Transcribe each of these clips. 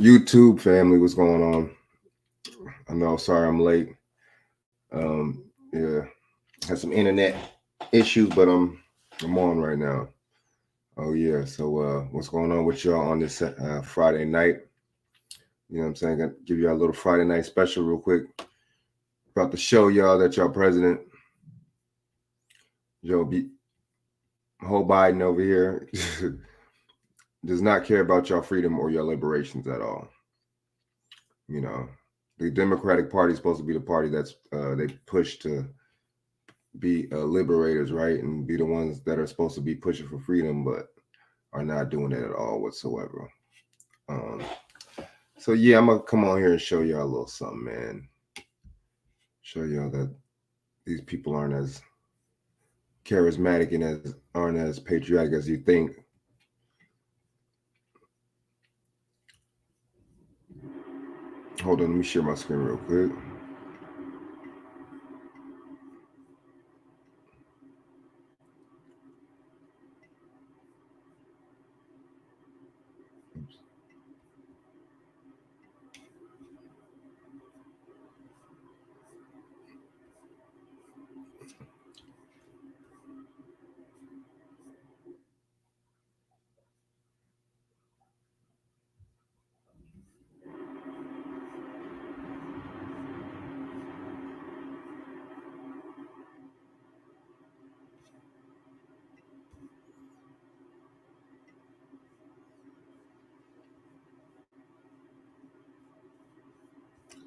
YouTube family, what's going on? I know, sorry I'm late. Yeah, had some internet issues, but I'm on right now. Oh yeah, so what's going on with y'all on this Friday night? You know what I'm saying? Gonna give y'all a little Friday night special real quick. About to show y'all that y'all president Joe Biden over here does not care about y'all freedom or your liberations at all. You know, the Democratic Party is supposed to be the party that's they push to be liberators, right? And be the ones that are supposed to be pushing for freedom, but are not doing it at all whatsoever. So yeah, I'm gonna come on here and show y'all a little something, man. Show y'all that these people aren't as charismatic and aren't as patriotic as you think. Hold on, let me share my screen real quick.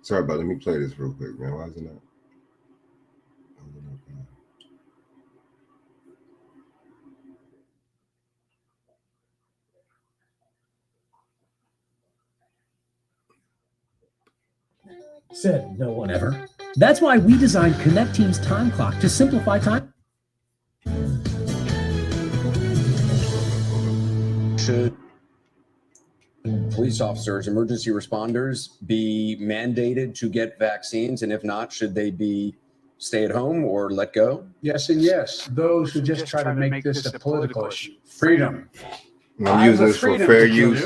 Sorry about it. Let me play this real quick, man. Why isn't that? Said no one ever. That's why we designed Connect Team's time clock to simplify time. Should police officers, emergency responders be mandated to get vaccines? And if not, should they be stay at home or let go? Yes and yes. Those who just try to make this a political issue. Freedom. I'm using this for fair use.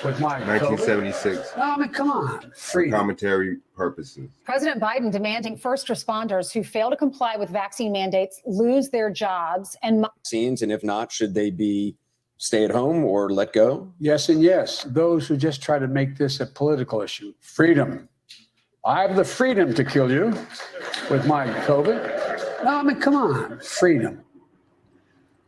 With my 1976. I mean, come on. For commentary purposes. President Biden demanding first responders who fail to comply with vaccine mandates lose their jobs and vaccines. And if not, should they be stay at home or let go? Yes and yes. Those who just try to make this a political issue. Freedom. I have the freedom to kill you with my COVID. I mean, come on. Freedom.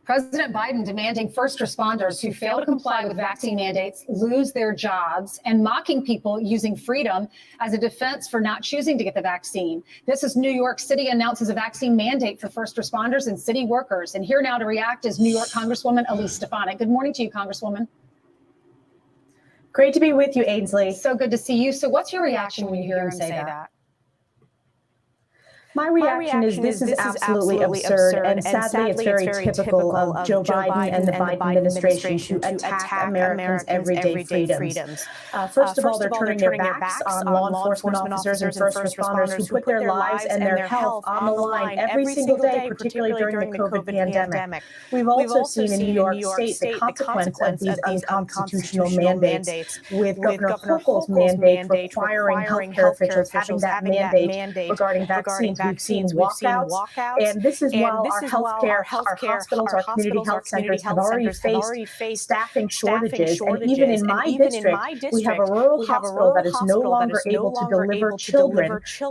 President Biden demanding first responders who fail to comply with vaccine mandates lose their jobs and mocking people using freedom as a defense for not choosing to get the vaccine. This is New York City announces a vaccine mandate for first responders and city workers. And here now to react is New York Congresswoman Elise Stefanik. Good morning to you, Congresswoman. Great to be with you, Ainsley. So good to see you. So what's your reaction when you hear him say that? My reaction is this is absolutely absurd, and sadly it's very typical of Joe Biden and the Biden administration to attack Americans' everyday freedoms. First of all, they're turning their backs on law enforcement officers and first responders who put their lives and their health on the line every single day, particularly during the COVID pandemic. We've also seen in New York State the consequence of these unconstitutional mandates, with Governor Hochul's mandate requiring healthcare officials having that mandate regarding vaccines. We've seen walkouts, and this is while our healthcare, our hospitals, our community health centers have already faced staffing shortages. And even in my district, we have a rural hospital that is no longer able to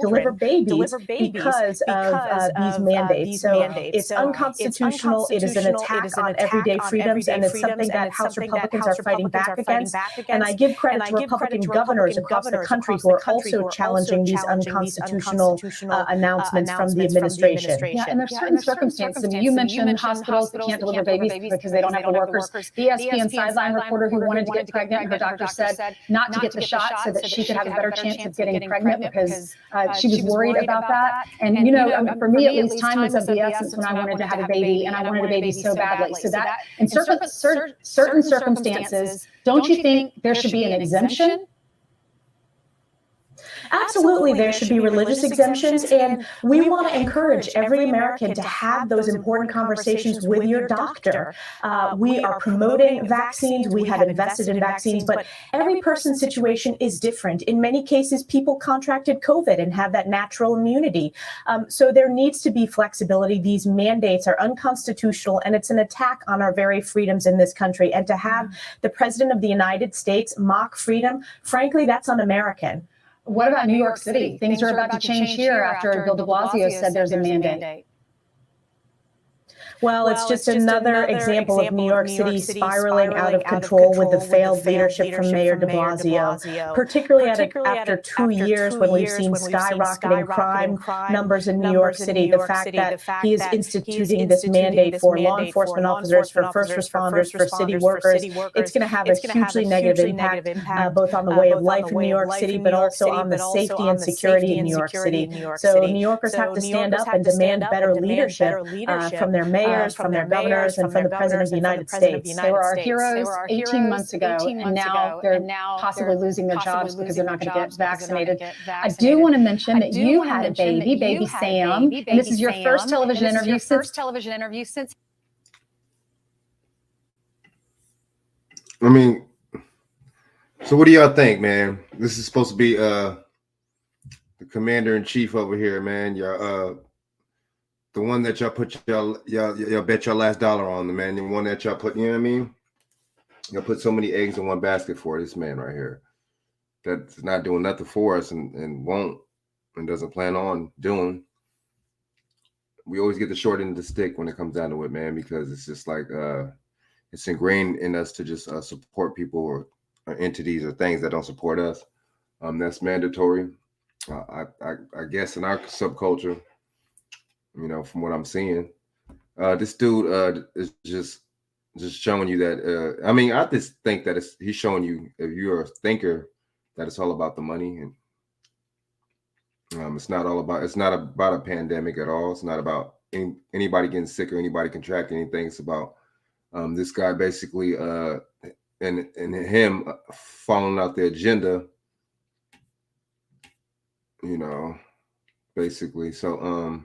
deliver babies because of these mandates. So it's unconstitutional. It is an attack on everyday freedoms, and it's something that House Republicans are fighting back against. And I give credit to Republican governors across the country who are also challenging these unconstitutional announcements from the administration. Yeah, and there's certain circumstances. I mean, you mentioned hospitals that can't deliver babies because they don't have the workers. The ESPN sideline reporter who wanted to get pregnant, and her doctor said not to get the shot so that she could have a better chance of getting pregnant because she was worried about that. And, you know, for me, at least, time is of the essence when I wanted to have a baby, and I wanted a baby so badly. So that, in certain circumstances, don't you think there should be an exemption? Absolutely, there should be religious exemptions, and we want to encourage every American to have those important conversations with your doctor. We are promoting vaccines. We have invested in vaccines, but every person's situation is different. In many cases, people contracted COVID and have that natural immunity. So there needs to be flexibility. These mandates are unconstitutional, and it's an attack on our very freedoms in this country. And to have the President of the United States mock freedom, frankly, that's un-American. What about New York City? Things are about to change here after Bill de Blasio said there's a mandate. Well, it's just another example of New York City spiraling out of control with the failed leadership from Mayor de Blasio, particularly after 2 years when we've seen skyrocketing crime numbers in New York City. The fact that he is instituting this mandate for law enforcement officers, for first responders, for city workers, it's going to have a hugely negative impact both on the way of life in New York City, but also on the safety and security in New York City. So New Yorkers have to stand up and demand better leadership from their mayors, from their governors, and from the President of the United States. They were our heroes 18 months ago, and now they're possibly losing their jobs because they're not going to get vaccinated. I do want to mention that you had a baby Sam, and this is your first television interview since. I mean, so what do y'all think, man? This is supposed to be the commander in chief over here, man. Y'all the one that y'all put y'all bet your last dollar on, the man, the one that y'all put, you know what I mean? Y'all put so many eggs in one basket for this man right here that's not doing nothing for us and won't and doesn't plan on doing. We always get the short end of the stick when it comes down to it, man, because it's just like it's ingrained in us to just support people or entities or things that don't support us. That's mandatory. I guess in our subculture, you know, from what I'm seeing, this dude is just showing you that. I mean, I just think that he's showing you, if you're a thinker, that it's all about the money, and it's not about a pandemic at all. It's not about anybody getting sick or anybody contracting anything. It's about this guy basically and him following out the agenda, you know, basically. So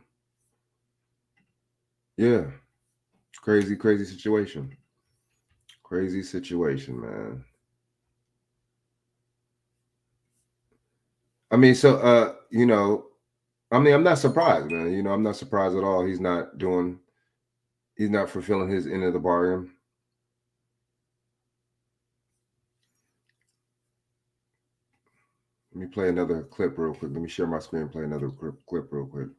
yeah, crazy situation. Crazy situation, man. I mean, so you know, I mean, I'm not surprised, man. You know, I'm not surprised at all. He's not fulfilling his end of the bargain. Let me play another clip real quick. Let me share my screen and play another clip real quick.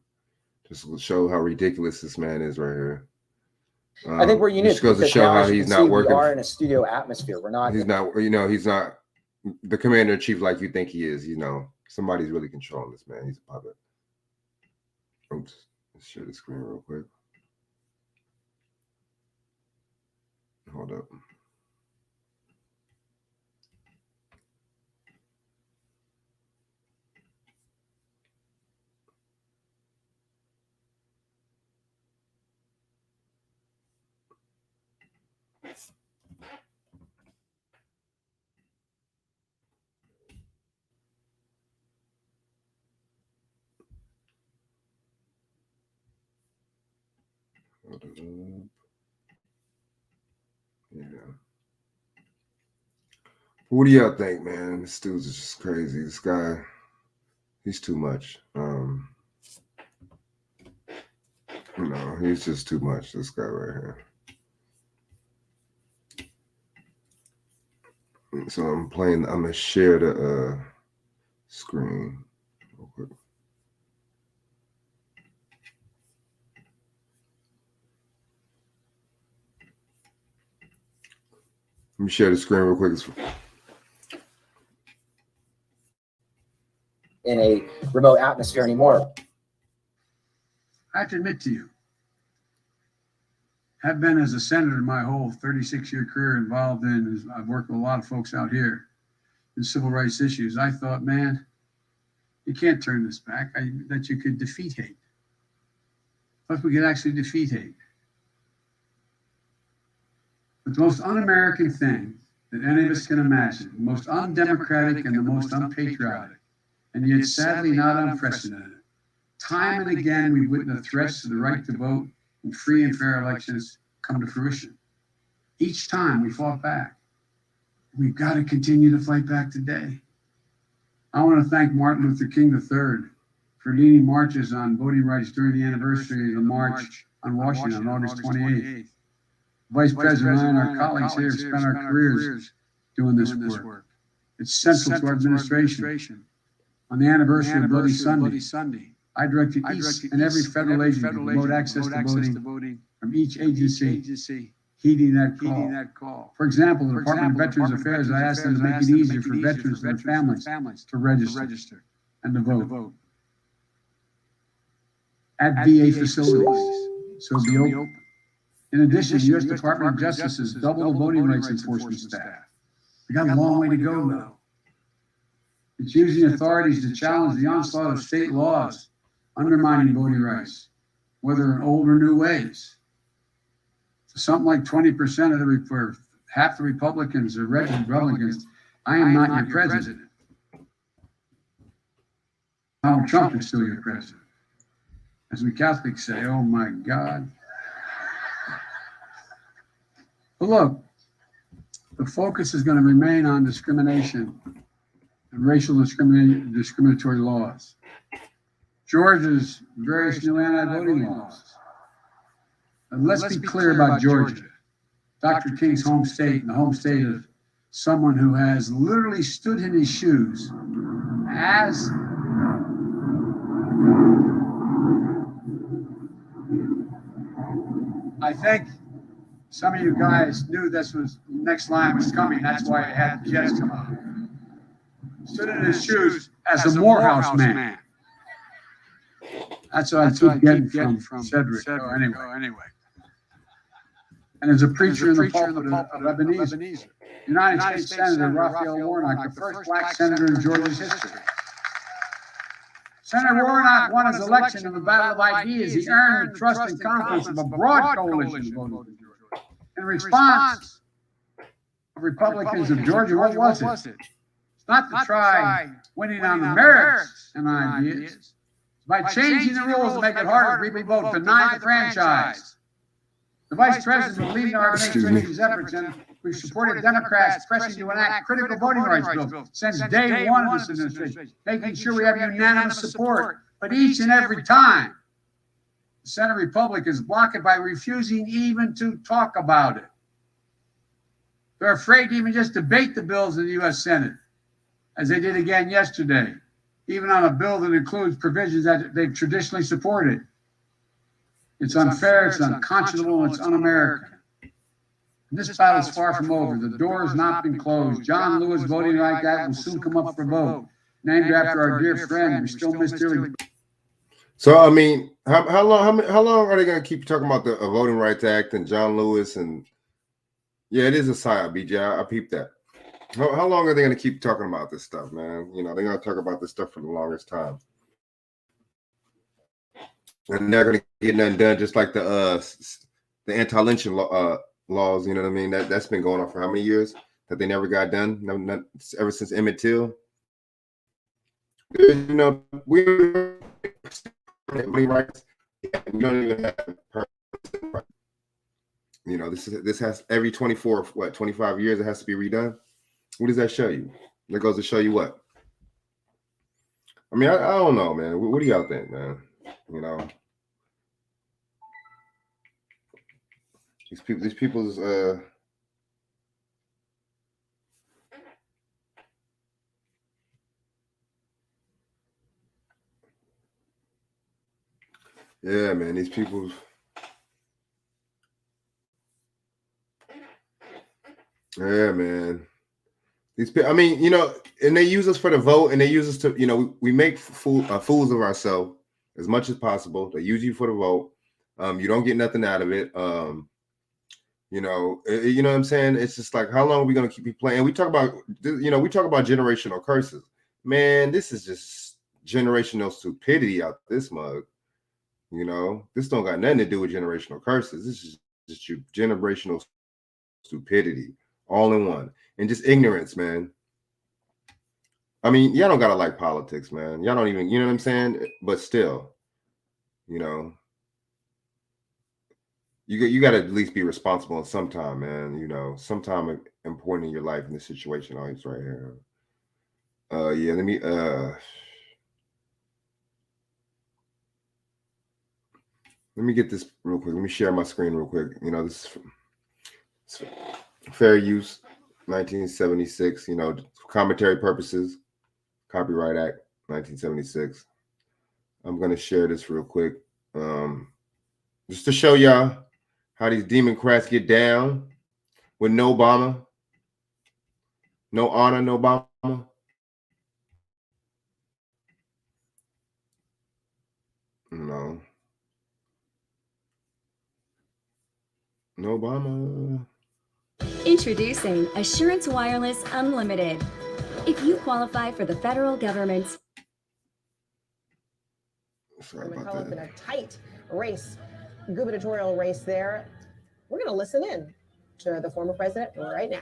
Just to show how ridiculous this man is right here. I think we're unique. Just goes to show how he's not working. We are in a studio atmosphere. We're not. He's not. You know, he's not the commander in chief like you think he is. You know, somebody's really controlling this man. He's a puppet. Oops. Let's share the screen real quick. Hold up. Yeah. What do y'all think, man? This dude's just crazy. This guy, he's too much. You know, he's just too much. This guy right here. So I'm gonna share the screen real quick. Let me share the screen real quick. In a remote atmosphere anymore. I have to admit to you, I've been as a senator my whole 36-year career involved in, I've worked with a lot of folks out here in civil rights issues. I thought, man, you can't turn this back, that you could defeat hate. But we could actually defeat hate. But the most un-American thing that any of us can imagine, the most undemocratic and the most unpatriotic, and yet sadly not unprecedented. Time and again, we've witnessed threats to the right to vote in free and fair elections come to fruition. Each time we fought back. We've got to continue to fight back today. I want to thank Martin Luther King III for leading marches on voting rights during the anniversary of the March on Washington on August 28th. Vice President and I and our colleagues here have spent our careers doing this work. It's central to our administration. On the anniversary of Bloody Sunday, I directed each and every federal agency to promote access to voting from each agency heeding that call. For example, the Department of Veterans Affairs, I asked them to make it easier for veterans and their families to register and to vote at VA facilities, so be open. In addition, the U.S. Department of Justice has doubled the voting rights enforcement staff. We got a long way to go, though. It's using authorities to challenge the onslaught of state laws undermining voting rights, whether in old or new ways. So something like 20% of the half the Republicans are registered Republicans. I am not your president. Donald Trump is still your president. As we Catholics say, oh my God. But look, the focus is going to remain on discrimination and racial discriminatory laws. Georgia's various new anti-voting laws. And let's be clear about Georgia, Dr. King's home state, and the home state of someone who has literally stood in his shoes as I think some of you guys knew this was next line was coming. That's why I had Jess come up. Stood in his shoes as a Morehouse man. That's what I keep getting from Cedric. So anyway. And as a preacher in the pulpit of Ebenezer, United States Senator Raphael Warnock, the first black senator in Georgia's history. Senator Warnock won his election in the battle of ideas. He earned the trust and confidence of a broad coalition of voters in Georgia. In response, of Republicans of Georgia, what was it? It's not to try winning on the merits and ideas. It's by changing the rules to make it harder for people to vote, deny the franchise. The Vice President was leading our administration's efforts, and we've supported Democrats pressing to enact critical voting rights bills since day one of this administration, making sure we have unanimous support. But each and every time, the Senate Republicans block it by refusing even to talk about it. They're afraid to even just debate the bills in the U.S. Senate, as they did again yesterday, even on a bill that includes provisions that they've traditionally supported. It's unfair, it's unconscionable, and it's un-American. This battle is far from over. The door has not been closed. John Lewis Voting Rights Act will soon come up for vote. Named after our dear friend, we still miss dearly. So, I mean, how long are they going to keep talking about the Voting Rights Act and John Lewis? And yeah, it is a psyop, BJ. I peeped that. How long are they going to keep talking about this stuff, man? You know, they're going to talk about this stuff for the longest time. And they're going to get nothing done, just like the anti-lynching laws. You know what I mean? That's been going on for how many years that they never got done? Not ever since Emmett Till. You know, we're rights. We don't even have. You know, this has every 25 years it has to be redone. What does that show you? That goes to show you what? I mean, I don't know, man. What do y'all think, man? You know, these people's yeah, man, these people's yeah, man. These people, I mean, you know, and they use us for the vote, and they use us to, you know, we make fools of ourselves as much as possible. They use you for the vote. You don't get nothing out of it. You know what I'm saying? It's just like, how long are we going to keep playing? We talk about, you know, we talk about generational curses. Man, this is just generational stupidity out this mug. You know, this don't got nothing to do with generational curses. This is just your generational stupidity all in one, and just ignorance, man. I mean, y'all don't gotta like politics, man. Y'all don't even, you know what I'm saying? But still, you know, you got to at least be responsible in some time, man. You know, sometime important in your life in this situation. Oh, he's right here. Yeah, let me get this real quick. Let me share my screen real quick. You know, this is fair use, 1976. You know, commentary purposes, Copyright Act, 1976. I'm gonna share this real quick, just to show y'all how these Democrats get down with no Obama, no honor, no Obama. No Obama. Introducing Assurance Wireless Unlimited. If you qualify for the federal government's McAuliffe in a tight race, gubernatorial race there. We're going to listen in to the former president right now.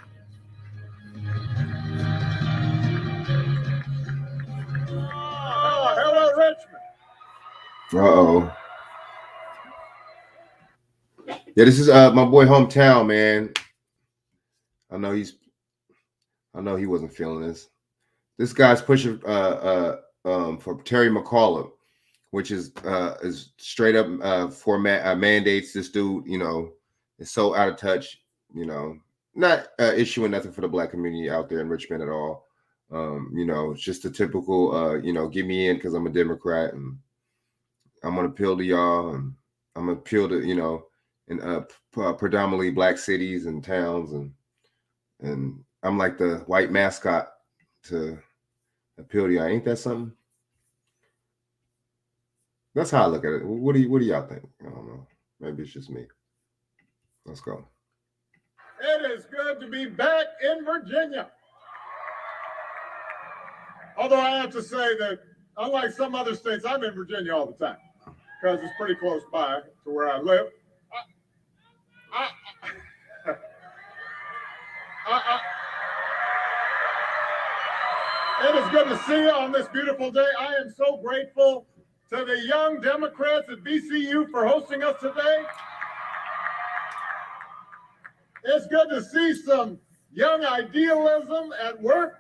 Hello, Richmond. Uh-oh. Yeah, this is my boy hometown, man. I know he wasn't feeling this. This guy's pushing for Terry McAuliffe, which is straight up for mandates. This dude, you know, is so out of touch, you know, not issuing nothing for the black community out there in Richmond at all. You know, it's just a typical, you know, get me in because I'm a Democrat and I'm gonna appeal to y'all, and I'm gonna appeal to, you know, in predominantly black cities and towns, and I'm like the white mascot to appeal to y'all. Ain't that something? That's how I look at it. What do y'all think? I don't know. Maybe it's just me. Let's go. It is good to be back in Virginia. Although I have to say that, unlike some other states, I'm in Virginia all the time because it's pretty close by to where I live. It is good to see you on this beautiful day. I am so grateful to the young Democrats at VCU for hosting us today. It's good to see some young idealism at work,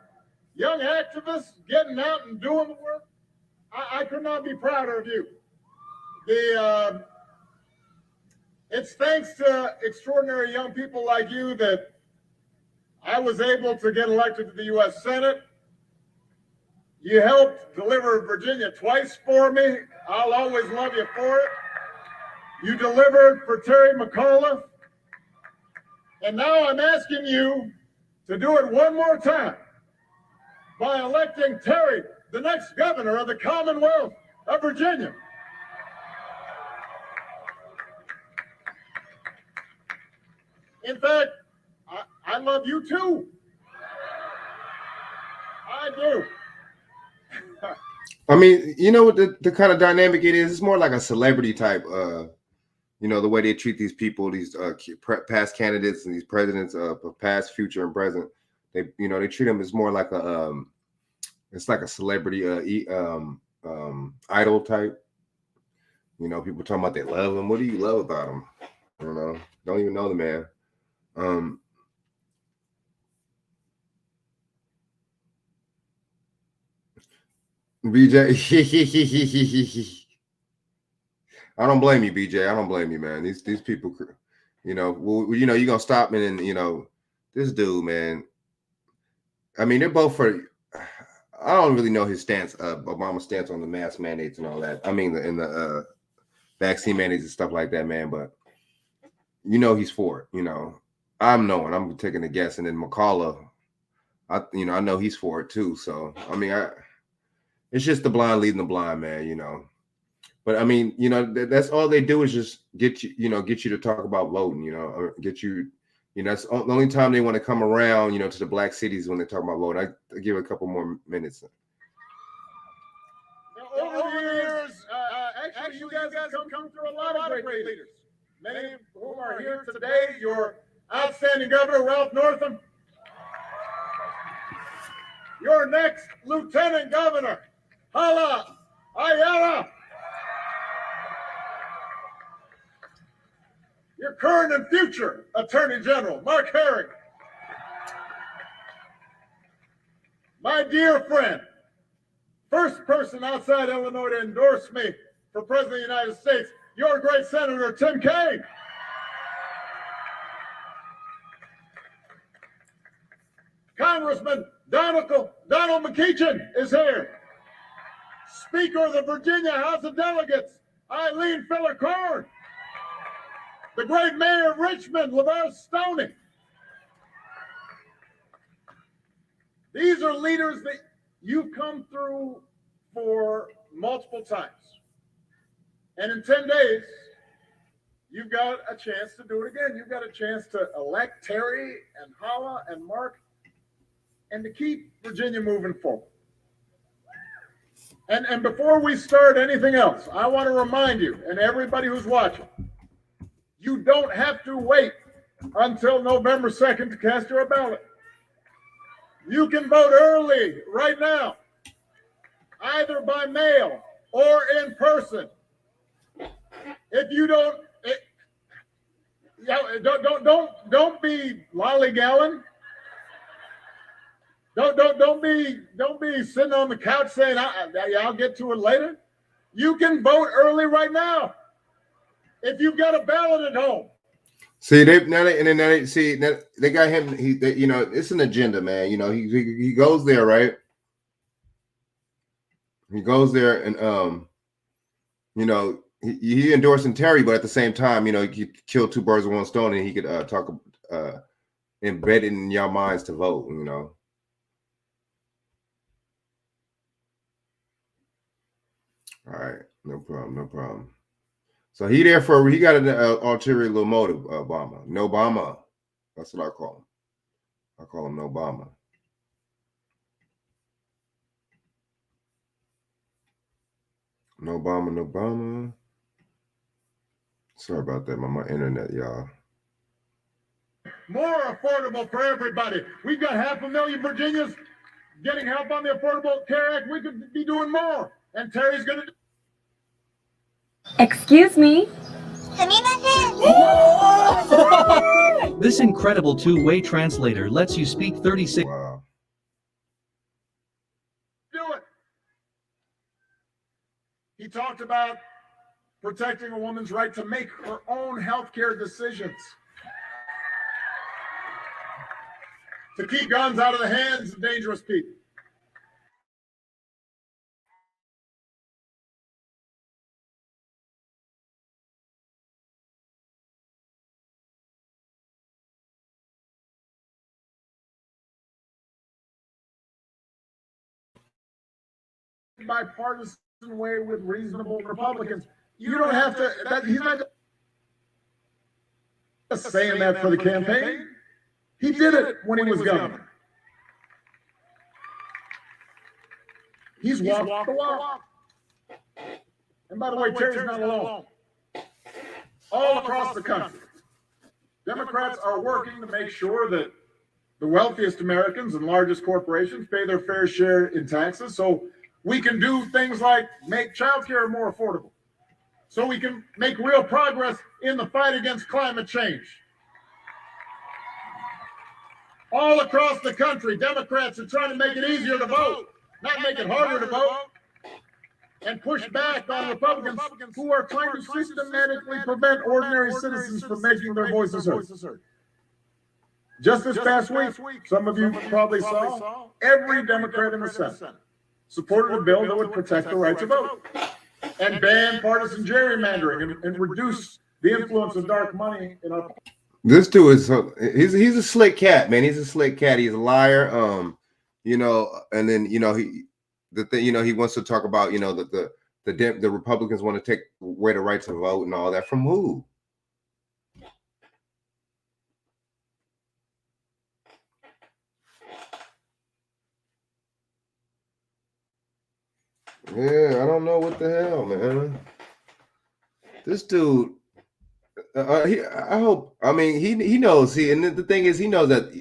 young activists getting out and doing the work. I could not be prouder of you. It's thanks to extraordinary young people like you that I was able to get elected to the U.S. Senate. You helped deliver Virginia twice for me. I'll always love you for it. You delivered for Terry McAuliffe. And now I'm asking you to do it one more time by electing Terry, the next governor of the Commonwealth of Virginia. In fact, I love you too. I do. I mean, you know what the kind of dynamic it is? It's more like a celebrity type, you know, the way they treat these people, these past candidates and these presidents, past, future, and present. They, you know, they treat them as more like it's like a celebrity idol type. You know, people talking about they love him. What do you love about him? I don't know. Don't even know the man. BJ, I don't blame you, BJ. I don't blame you, man. These people, you know, well, you know, you're gonna stop me, and you know, this dude, man. I mean, they're both for. I don't really know his stance, Obama's stance on the mask mandates and all that. I mean, in the vaccine mandates and stuff like that, man. But you know, he's for it. You know, I'm taking a guess, and then McAuliffe, I know he's for it too. So I mean, it's just the blind leading the blind, man. You know, but I mean, you know, that's all they do is just get you to talk about voting. You know, or get you. You know, that's the only time they want to come around, you know, to the black cities when they talk about voting. I give it a couple more minutes. Now, over the years, actually, you guys have come through a lot of great leaders. Many of whom are here today. Your outstanding governor, Ralph Northam. your next Lieutenant Governor, Hala Ayala. Your current and future Attorney General, Mark Herring. My dear friend, first person outside Illinois to endorse me for President of the United States, your great Senator, Tim Kaine. Congressman Donald McEachin is here. Speaker of the Virginia House of Delegates, Eileen Filler-Corn. The great Mayor of Richmond, LeVar Stoney. These are leaders that you've come through for multiple times. And in 10 days, you've got a chance to do it again. You've got a chance to elect Terry and Hala and Mark and to keep Virginia moving forward. And before we start anything else, I want to remind you and everybody who's watching, you don't have to wait until November 2nd to cast your ballot. You can vote early right now, either by mail or in person. If you don't be lollygalling. Don't be sitting on the couch saying I'll get to it later. You can vote early right now. If you've got a ballot at home. See, they got him. It's an agenda, man. He goes there, right? He goes there, and he endorsing Terry, but at the same time, he could kill two birds with one stone, and he could embed it in your minds to vote. All right, no problem. So he got an ulterior little motive, Obama. No Obama. That's what I call him. I call him No Obama. No Obama. Sorry about that, my internet, y'all. More affordable for everybody. We've got 500,000 Virginians getting help on the Affordable Care Act. We could be doing more. And Terry's going to do. Excuse me. This incredible two-way translator lets you speak 36. Wow. Do it. He talked about protecting a woman's right to make her own healthcare decisions. To keep guns out of the hands of dangerous people. Bipartisan way with reasonable Republicans. You don't have to. He's not just saying that for the campaign. He did it when he was governor. He's walked the walk. And by the way, Terry's not alone. All across the country, Democrats are working to make sure that the wealthiest Americans and largest corporations pay their fair share in taxes, so we can do things like make childcare more affordable, so we can make real progress in the fight against climate change. All across the country, Democrats are trying to make it easier to vote, not make it harder to vote, and push back on Republicans who are trying to systematically prevent ordinary citizens from making their voices heard. Just this past week, some of you probably saw, every Democrat in the Senate supported a bill that would protect the right to vote and ban partisan gerrymandering and reduce the influence of dark money in our. This dude is he's a slick cat, man. He's a slick cat. He's a liar. And then he wants to talk about that the Republicans want to take away the right to vote and all that. From who? Yeah, I don't know what the hell, man. This dude, he knows. And the thing is, he knows that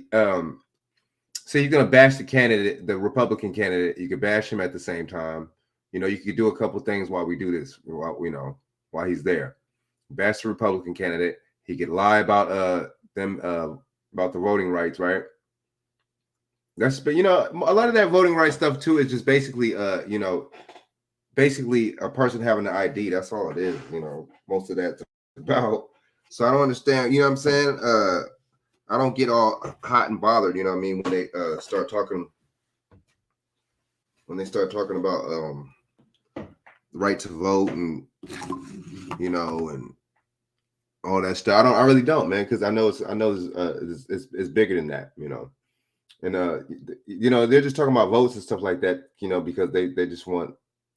say you're gonna bash the candidate, the Republican candidate. You could bash him at the same time. You know, you could do a couple things while we do this. While he's there, bash the Republican candidate. He could lie about them about the voting rights, right? But you know, a lot of that voting rights stuff too is just basically basically a person having the ID. That's all it is. You know, most of that's about. So I don't understand. You know what I'm saying? I don't get all hot and bothered. You know what I mean? When they start talking about the right to vote and and all that stuff. I really don't, man, because I know it's bigger than that, you know. And they're just talking about votes and stuff like that, you know, because they just want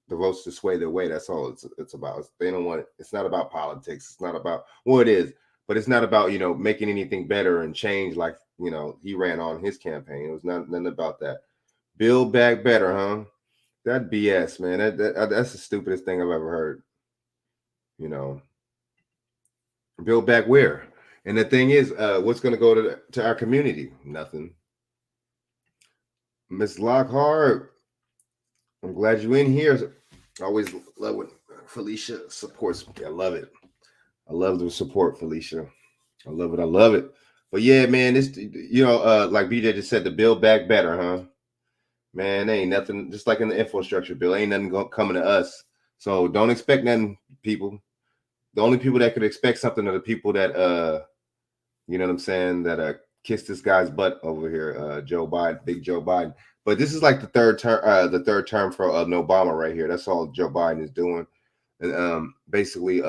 the votes to sway their way. That's all it's about. They don't want it. It's not about politics. It's not about, well, it is, but it's not about, you know, making anything better and change like, you know, he ran on his campaign. It was nothing about that. Build back better, huh? That BS, man. That's the stupidest thing I've ever heard. You know, build back where? And the thing is, what's going to go to our community? Nothing. Miss Lockhart, I'm glad you're in here. I always love when Felicia supports me. I love it. I love the support, Felicia. I love it. I love it. But yeah, man, this, like BJ just said, the build back better, huh? Man, ain't nothing, just like in the infrastructure bill, ain't nothing coming to us. So don't expect nothing, people. The only people that could expect something are the people that, you know what I'm saying, that kissed this guy's butt over here, Joe Biden, big Joe Biden. But this is like the third term for Obama right here. That's all Joe Biden is doing, and basically,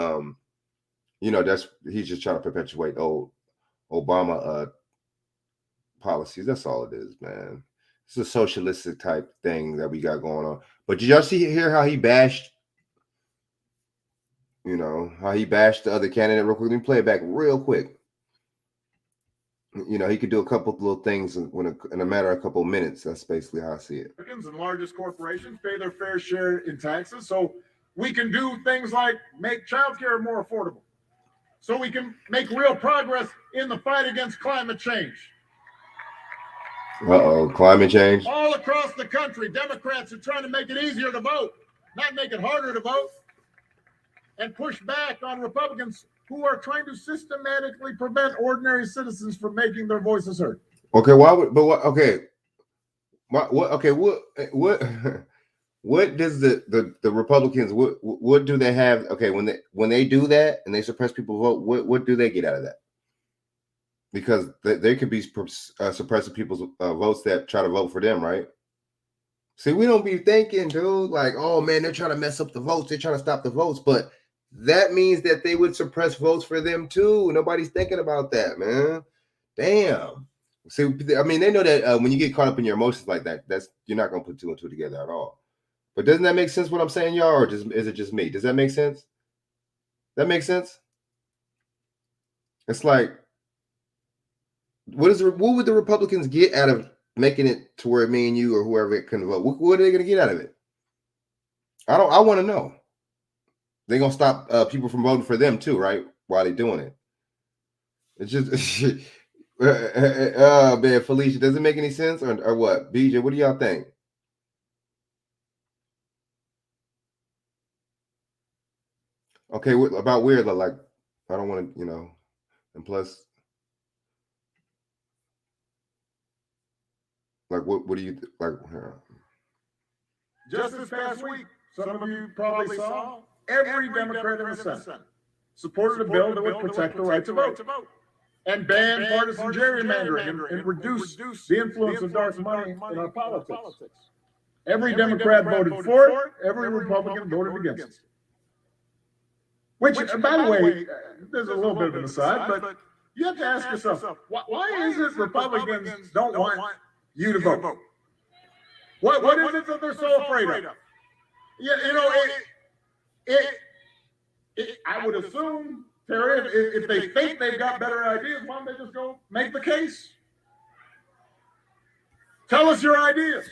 he's just trying to perpetuate old Obama policies. That's all it is, man. It's a socialistic type thing that we got going on. But did y'all hear how he bashed? You know how he bashed the other candidate real quick. Let me play it back real quick. You know, he could do a couple of little things in a matter of a couple of minutes. That's basically how I see it. Americans and largest corporations pay their fair share in taxes, so we can do things like make childcare more affordable, so we can make real progress in the fight against climate change. Climate change. All across the country, Democrats are trying to make it easier to vote, not make it harder to vote, and push back on Republicans who are trying to systematically prevent ordinary citizens from making their voices heard. Okay, what does the Republicans, what do they have? Okay, when they do that and they suppress people's vote, what do they get out of that? Because they could be suppressing people's votes that try to vote for them, right? See, we don't be thinking, dude, like, oh man, they're trying to mess up the votes, they're trying to stop the votes, but that means that they would suppress votes for them too. Nobody's thinking about that, man. Damn. See, I mean, they know that when you get caught up in your emotions like that, you're not gonna put two and two together at all. But doesn't that make sense what I'm saying, y'all, or is it just me? Does that make sense? That makes sense? It's like, what would the Republicans get out of making it to where me and you or whoever can vote? What are they gonna get out of it? I want to know. They're gonna stop people from voting for them too, right? While they're doing it. It's just man, Felicia, does it make any sense or what? BJ, what do y'all think? Okay, about where the, like, I don't want to, and plus, like, what do you like? Just this past week, some of you probably saw every Democrat in the Senate supported a bill that would protect the right to vote and ban partisan gerrymandering and reduce the influence of dark money in our politics. Every Democrat voted for it. Every Republican voted against it. Which, by the way, there's a little bit of an aside, but you have to ask yourself, why is it Republicans don't want you to vote? What is it that they're so afraid of? I would assume, Terry, if they think they've got better ideas, why don't they just go make the case? Tell us your ideas.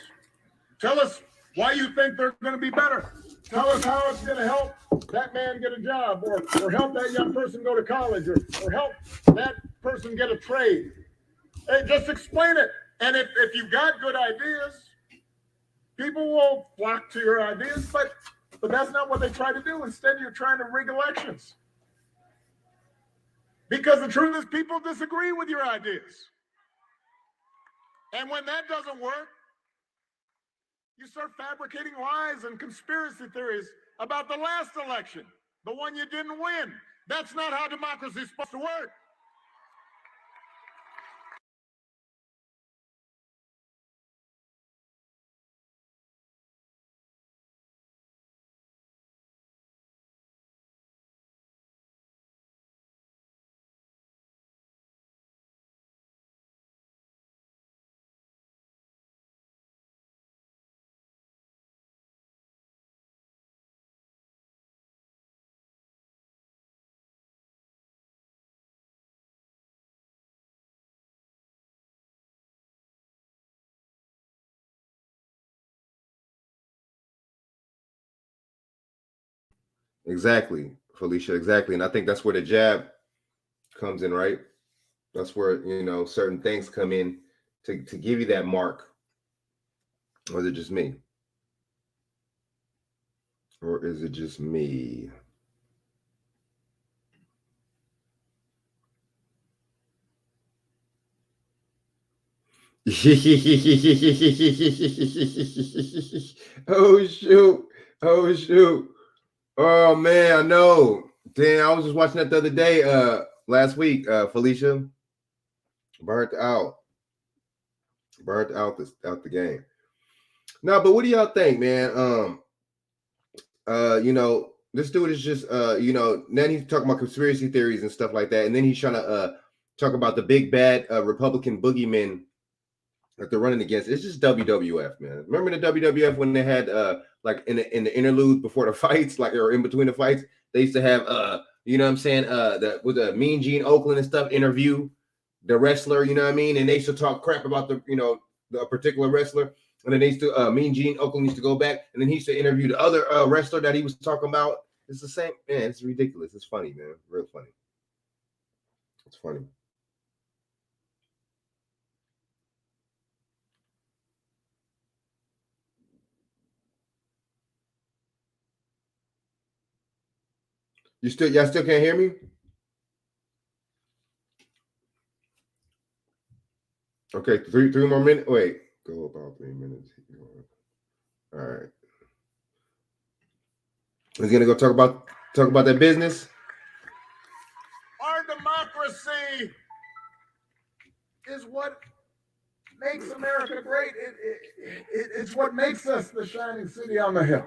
Tell us why you think they're going to be better. Tell us how it's going to help that man get a job, or help that young person go to college, or help that person get a trade. Hey, just explain it. And if you've got good ideas, people will flock to your ideas, but that's not what they try to do. Instead, you're trying to rig elections. Because the truth is, people disagree with your ideas. And when that doesn't work, you start fabricating lies and conspiracy theories about the last election, the one you didn't win. That's not how democracy is supposed to work. Exactly, Felicia, exactly. And I think that's where the jab comes in, right? That's where, certain things come in to give you that mark. Or is it just me? Or is it just me? Oh, shoot. Oh, shoot. Oh, man, I know. Damn, I was just watching that the other day, last week, Felicia. Burnt out the game. No, but what do y'all think, man? This dude is just then he's talking about conspiracy theories and stuff like that, and then he's trying to talk about the big bad Republican boogeymen that they're running against. It's just WWF, man. Remember the WWF when they had like in the interlude before the fights, like, or in between the fights, they used to have the Mean Gene Oakland and stuff interview the wrestler, you know what I mean? And they used to talk crap about the particular wrestler. And then they used to, Mean Gene Oakland used to go back, and then he used to interview the other wrestler that he was talking about. It's the same, man. It's ridiculous. It's funny, man. Real funny. It's funny. Y'all still can't hear me? Okay, three more minutes. Wait, go about 3 minutes. All right. He's gonna go talk about that business. Our democracy is what makes America great. It's what makes us the shining city on the hill.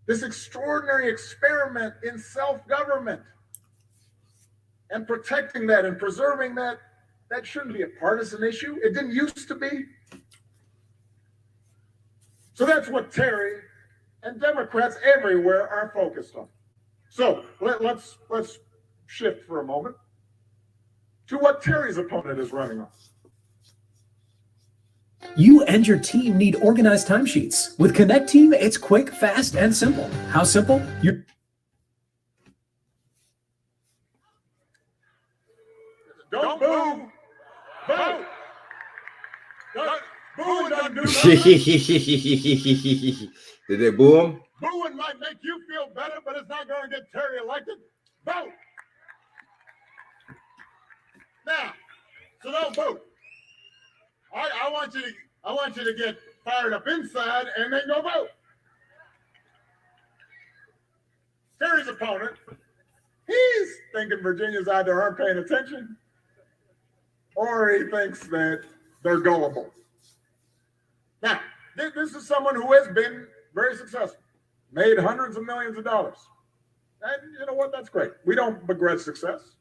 This extraordinary experiment in self-government and protecting that and preserving that shouldn't be a partisan issue. It didn't used to be. So that's what Terry and Democrats everywhere are focused on. So let's shift for a moment to what Terry's opponent is running on. You and your team need organized timesheets. With Connect Team, it's quick, fast, and simple. How simple? Don't boo. Vote. Boo and don't do nothing. Did they boo him? Booing might make you feel better, but it's not going to get Terry elected. Vote. Now, so don't vote. I want you to get fired up inside and then go vote. Terry's opponent, he's thinking Virginians either aren't paying attention or he thinks that they're gullible. Now, this is someone who has been very successful, made hundreds of millions of dollars. And you know what? That's great. We don't begrudge success.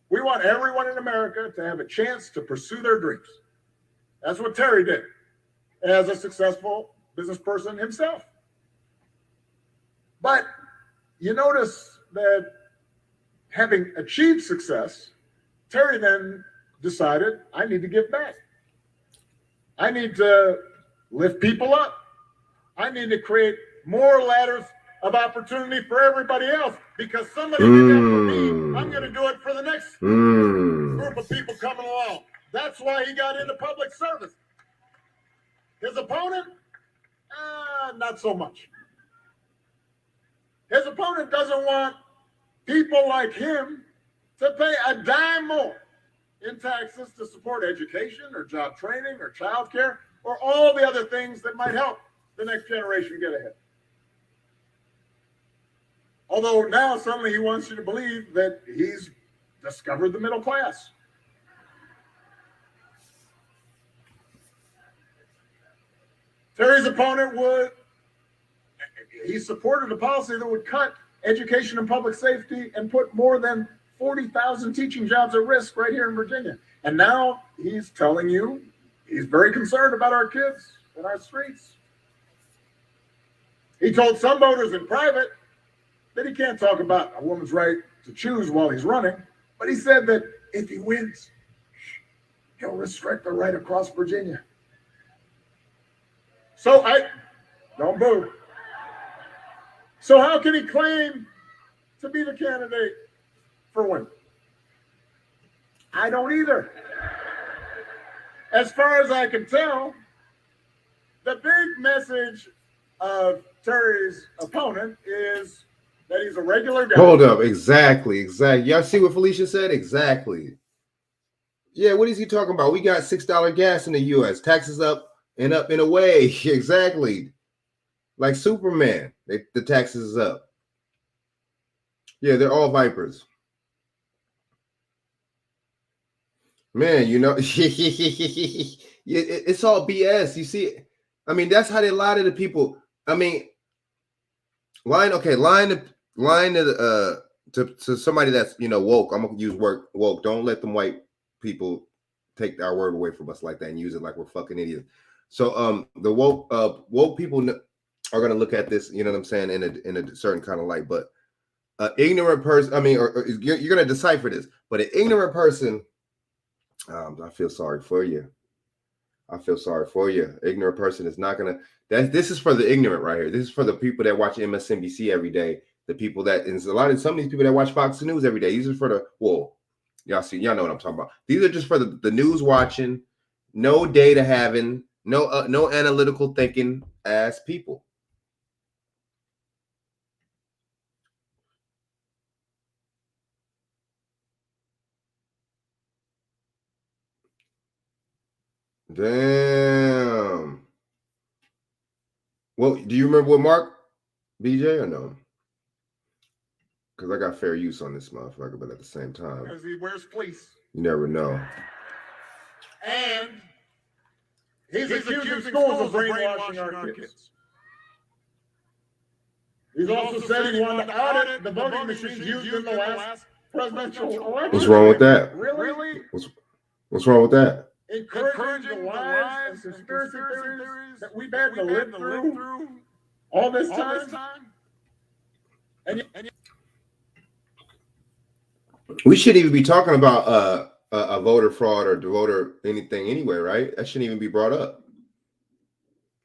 We want everyone in America to have a chance to pursue their dreams. That's what Terry did as a successful business person himself. But you notice that having achieved success, Terry then decided, I need to give back. I need to lift people up. I need to create more ladders of opportunity for everybody else, because somebody did that for me. I'm going to do it for the next group of people coming along. That's why he got into public service. His opponent, not so much. His opponent doesn't want people like him to pay a dime more in taxes to support education or job training or childcare or all the other things that might help the next generation get ahead. Although now suddenly he wants you to believe that he's discovered the middle class. Terry's opponent he supported a policy that would cut education and public safety and put more than 40,000 teaching jobs at risk right here in Virginia. And now he's telling you he's very concerned about our kids in our streets. He told some voters in private that he can't talk about a woman's right to choose while he's running, but he said that if he wins, he'll restrict the right across Virginia. So don't boo. So how can he claim to be the candidate for women? I don't either. As far as I can tell, the big message of Terry's opponent is that he's a regular guy. Hold up. Exactly. Y'all see what Felicia said? Exactly. Yeah, what is he talking about? We got $6 gas in the U.S. Taxes up and away. Exactly. Like Superman. The taxes is up. Yeah, they're all vipers. Man, you know, it's all BS. You see, I mean, that's how they lie to the people. I mean, lying to somebody that's, you know, woke. I'm gonna use woke. Don't let them white people take our word away from us like that and use it like we're fucking idiots. So the woke people are gonna look at this, you know what I'm saying, in a certain kind of light. But ignorant person, I mean, or you're gonna decipher this, but an ignorant person, I feel sorry for you. Ignorant person is not gonna. This is for the ignorant right here. This is for the people that watch MSNBC every day. The people that, and some of these people that watch Fox News every day. These are for the y'all know what I'm talking about. These are just for the news watching, no data having, no analytical thinking ass people. Damn. Well, do you remember what Mark BJ or no? Because I got fair use on this motherfucker, but at the same time, Because he wears fleece. you never know. And he's accusing schools of brainwashing our kids. He's also said he wanted to audit the voting machines used in the last presidential election. What's wrong with that? Really? What's wrong with that? Encouraging the lies and conspiracy theories that we've had to live through all this time. And We shouldn't even be talking about a voter fraud or voter anything anyway, right? That shouldn't even be brought up.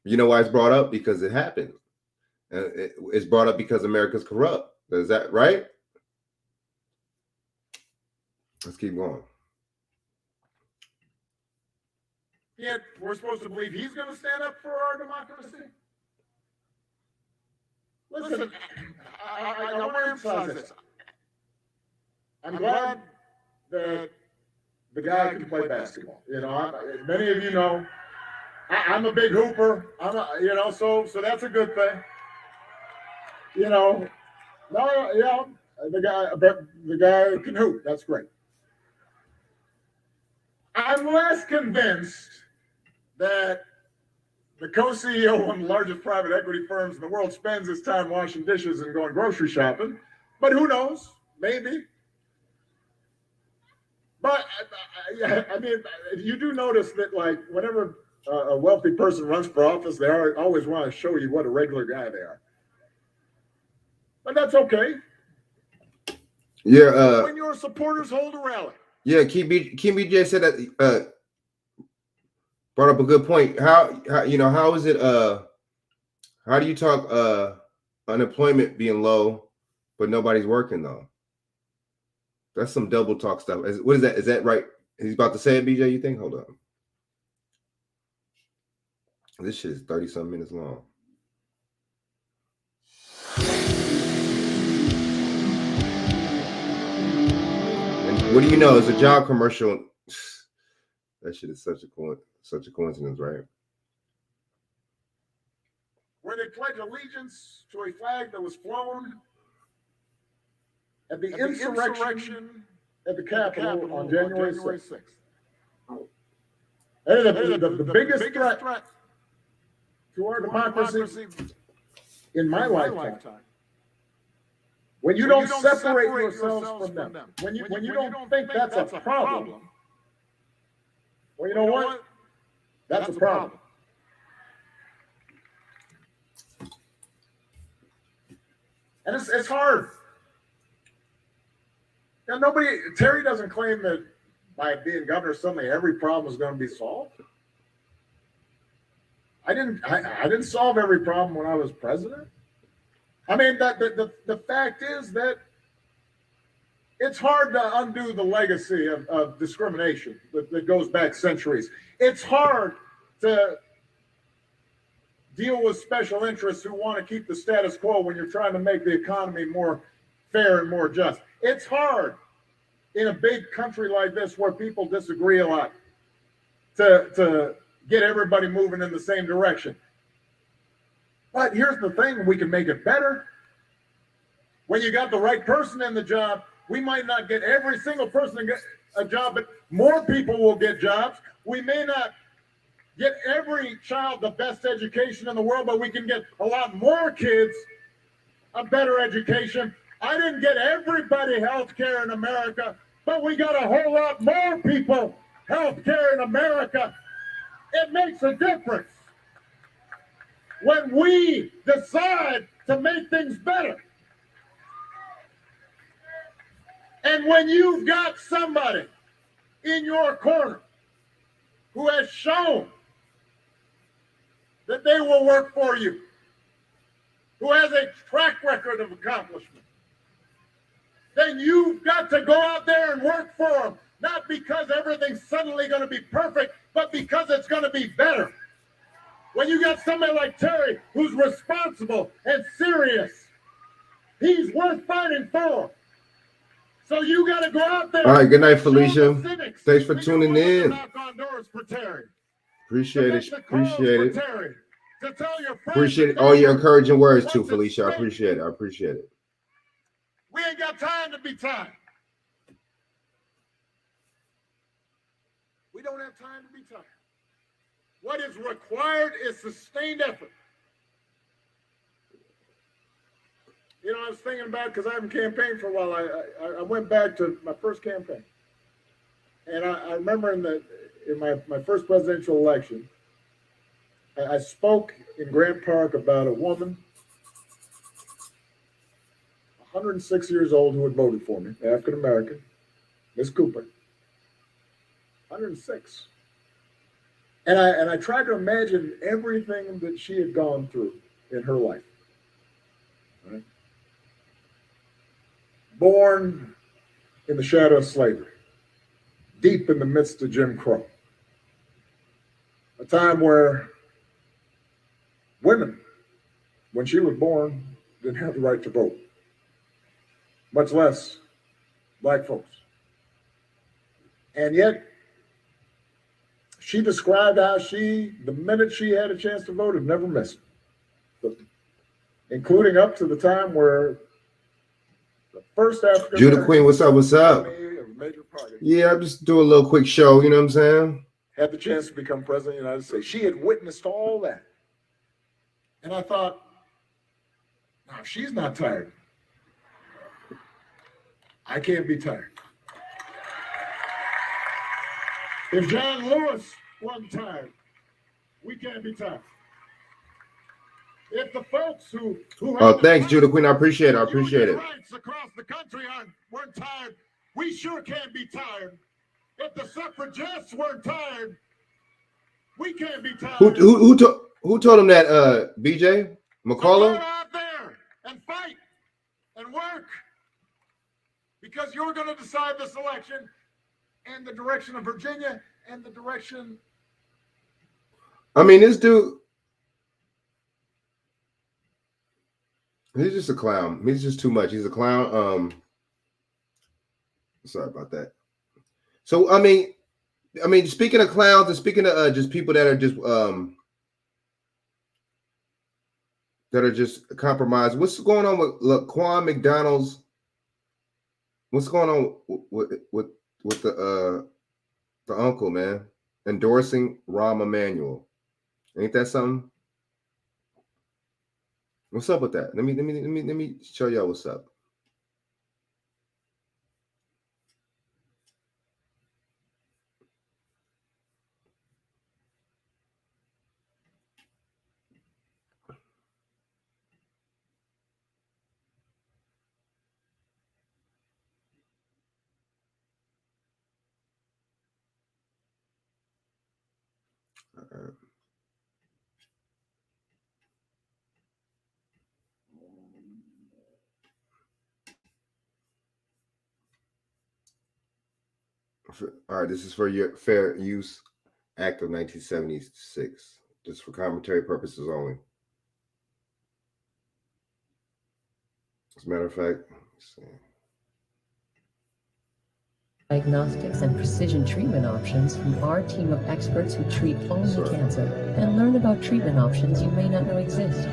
You know why it's brought up? Because it happened. It's brought up because America's corrupt. Is that right? Let's keep going. yet we're supposed to believe he's going to stand up for our democracy? Listen, I want to emphasize this. I'm glad that the guy can play basketball. You know, many of you know, I'm a big hooper. So that's a good thing. You know, the guy can hoop. That's great. I'm less convinced that the co-CEO of one of the largest private equity firms in the world spends his time washing dishes and going grocery shopping. But who knows? Maybe. But I mean, you do notice that, like, whenever a wealthy person runs for office, they always want to show you what a regular guy they are. But that's okay. Yeah. When your supporters hold a rally. Yeah, Kim BJ said that. Brought up a good point. How is it? How do you talk unemployment being low, but nobody's working though? That's some double talk stuff. What is that? Is that right? He's about to say it, BJ, you think? Hold on. This shit is 30-something minutes long. And what do you know? It's a job commercial. That shit is such a coincidence, right? Where they pledge allegiance to a flag that was flown at the insurrection at the Capitol on January 6th. That is the biggest threat to our democracy in my lifetime. When you don't separate yourselves from them, when you don't think that's a problem, well, you know what? That's a problem. And it's hard. Now, Terry doesn't claim that by being governor, suddenly every problem is going to be solved. I didn't solve every problem when I was president. I mean, the fact is that it's hard to undo the legacy of discrimination that goes back centuries. It's hard to deal with special interests who want to keep the status quo when you're trying to make the economy more fair and more just. It's hard in a big country like this where people disagree a lot to get everybody moving in the same direction. But here's the thing, we can make it better. When you got the right person in the job, we might not get every single person to get a job, but more people will get jobs. We may not get every child the best education in the world, but we can get a lot more kids a better education. I didn't get everybody health care in America, but we got a whole lot more people health care in America. It makes a difference when we decide to make things better. And when you've got somebody in your corner who has shown that they will work for you, who has a track record of accomplishment, then you've got to go out there and work for them, not because everything's suddenly going to be perfect, but because it's going to be better. When you got somebody like Terry who's responsible and serious, he's worth fighting for. So you got to go out there. All right, good night, Felicia. Thanks for tuning in. Knock on doors for Terry. Appreciate it. Appreciate it. Terry, to tell your friends, Appreciate all your encouraging words too, Felicia. I appreciate it. I appreciate it. we ain't got time to be tired. We don't have time to be tired. What is required is sustained effort. You know, I was thinking about, because I haven't campaigned for a while, I went back to my first campaign. And I remember in my first presidential election, I spoke in Grant Park about a woman, 106 years old, who had voted for me, African American, Miss Cooper. 106. And I tried to imagine everything that she had gone through in her life. Right? Born in the shadow of slavery, deep in the midst of Jim Crow. A time where women, when she was born, didn't have the right to vote, much less black folks. And yet, she described how the minute she had a chance to vote, had never missed, including up to the time where the first African Judah Queen, what's up? What's up? Yeah, I'm just doing a little quick show, you know what I'm saying? Had the chance to become president of the United States. She had witnessed all that. And I thought, no, she's not tired. I can't be tired. If John Lewis wasn't tired, we can't be tired. If the folks who Oh, thanks, Judah Queen. I appreciate it. I appreciate it. rights across the country weren't tired, we sure can't be tired. If the suffragists weren't tired, we can't be tired. Who told him that? BJ McCullough? So go out there and fight and work, because you're going to decide this election. and the direction of Virginia and the direction. I mean, this dude, he's just a clown. He's just too much. He's a clown. Sorry about that. So, I mean, speaking of clowns and speaking of just people that are just compromised, what's going on with Laquan McDonald's? What's going on with the uncle, man, endorsing Rahm Emanuel? Ain't that something? What's up with that? Let me show y'all what's up. All right, this is for your Fair Use Act of 1976, just for commentary purposes only. As a matter of fact, let's see. Diagnostics and precision treatment options from our team of experts who treat only cancer, and learn about treatment options you may not know exist.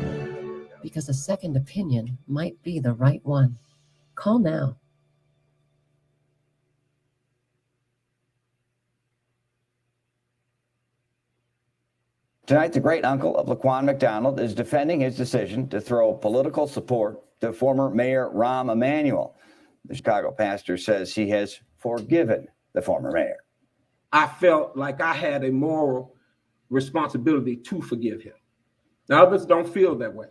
Because a second opinion might be the right one. Call now. Tonight, the great uncle of Laquan McDonald is defending his decision to throw political support to former Mayor Rahm Emanuel. The Chicago pastor says he has forgiven the former mayor. I felt like I had a moral responsibility to forgive him. Now, others don't feel that way.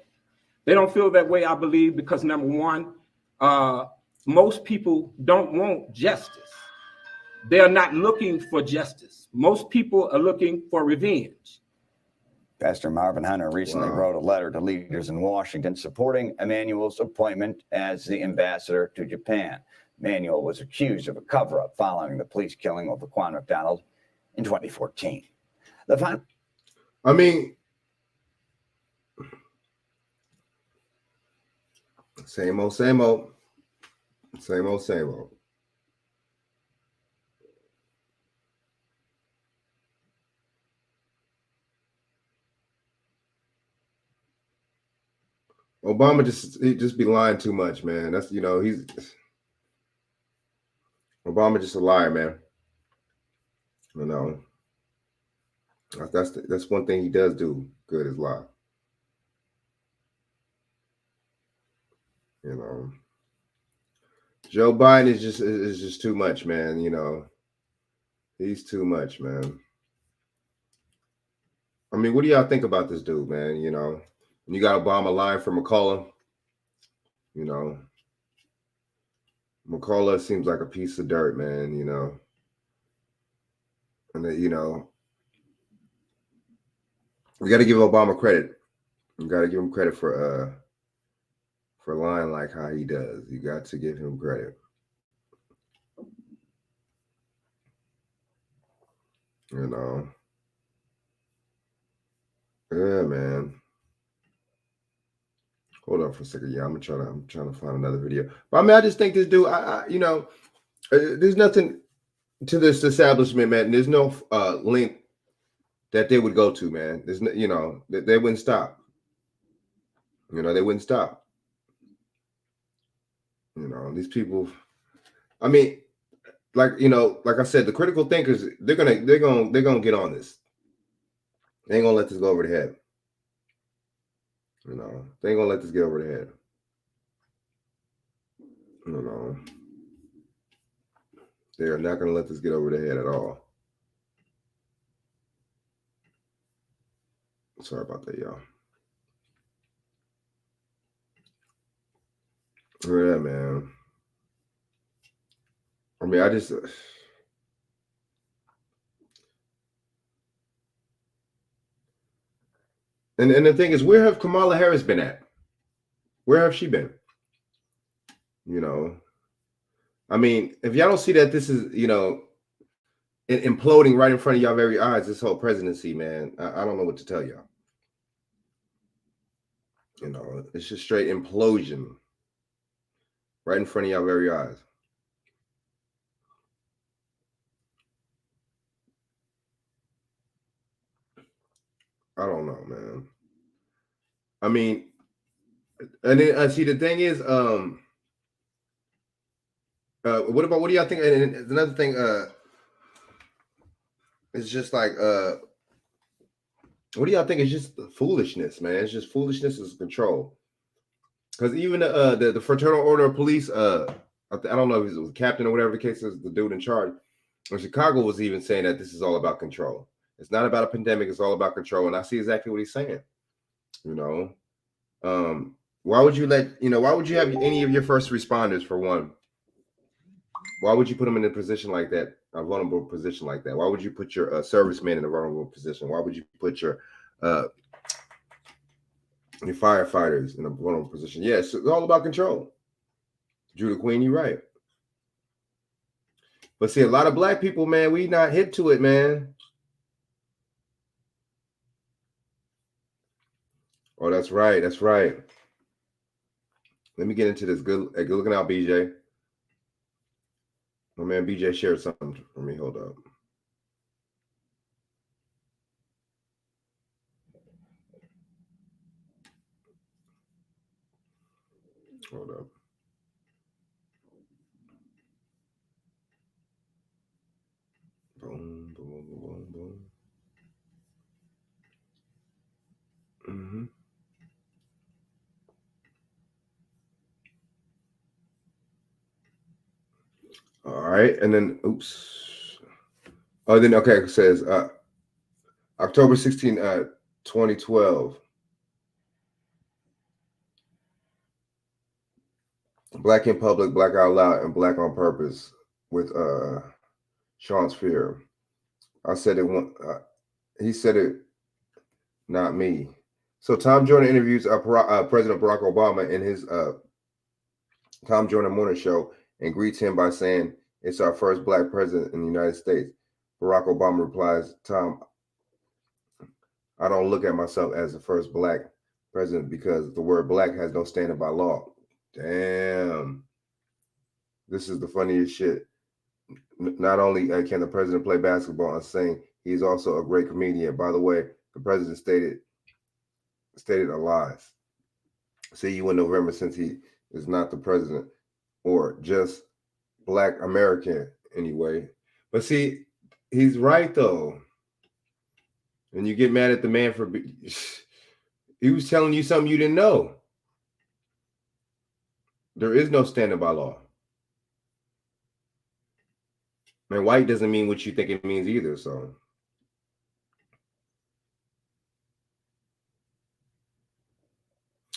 They don't feel that way, I believe, because number one, most people don't want justice. They are not looking for justice. Most people are looking for revenge. Pastor Marvin Hunter recently wrote a letter to leaders in Washington supporting Emanuel's appointment as the ambassador to Japan. Emanuel was accused of a cover-up following the police killing of Laquan McDonald in 2014. I mean, same old, same old. Same old, same old. Obama just be lying too much, man. That's, you know, Obama just a liar, man. You know, that's one thing he does do good is lie. You know, Joe Biden is just too much, man. You know, he's too much, man. I mean, what do y'all think about this dude, man? You know, and you got Obama lying for McCullough. You know, McCullough seems like a piece of dirt, man. You know, and that, you know, we got to give Obama credit. You got to give him credit for lying like how he does. You got to give him credit. You know. Yeah, man. Hold on for a second. Yeah, I'm trying to find another video. But I mean, I just think this dude, you know, there's nothing to this establishment, man. There's no link that they would go to, man. There's no, you know, they wouldn't stop. You know, they wouldn't stop. You know, these people, I mean, like, you know, like I said, the critical thinkers, they're gonna get on this. They ain't gonna let this go over the head. You know, they ain't gonna let this get over the head. You know, they are not gonna let this get over the head at all. Sorry about that, y'all. Yeah, man. I mean, I just. And the thing is, where have Kamala Harris been at? Where have she been? You know, I mean, if y'all don't see that this is, you know, imploding right in front of y'all very eyes. This whole presidency, man. I don't know what to tell y'all. You know, it's just straight implosion right in front of y'all very eyes. I don't know, man. I mean, and then see, the thing is, what do y'all think? And another thing, it's just like, what do y'all think? It's just foolishness, man. It's just foolishness is control. Because even the Fraternal Order of Police, I don't know if it was captain or whatever the case is, the dude in charge in Chicago was even saying that this is all about control. It's not about a pandemic. It's all about control. And I see exactly what he's saying. You know, why would you why would you have any of your first responders, for one? Why would you put them in a position like that, a vulnerable position like that? Why would you put your servicemen in a vulnerable position? Why would you put your firefighters in a vulnerable position? Yes, it's all about control. Judah Queen, you're right. But see, a lot of black people, man, we not hip to it, man. Oh, that's right. That's right. Let me get into this. Good looking out, BJ. My man BJ shared something for me. Hold up. Hold up. Boom, boom, boom, boom. Mm-hmm. All right, and then oops. Oh, then okay, it says October 16, 2012. Black in Public, Black Out Loud, and Black on Purpose with Sean Spear. I said it one. He said it, not me. So Tom Joyner interviews President Barack Obama in his Tom Joyner Morning Show and greets him by saying, "It's our first black president in the United States." Barack Obama replies, "Tom, I don't look at myself as the first black president because the word black has no standing by law." Damn. This is the funniest shit. Not only can the president play basketball and sing, he's also a great comedian. By the way, the president stated alive. See you in November, since he is not the president or just black American anyway. But see, he's right though. And you get mad at the man for he was telling you something you didn't know. There is no standing by law. Man, white doesn't mean what you think it means either, so.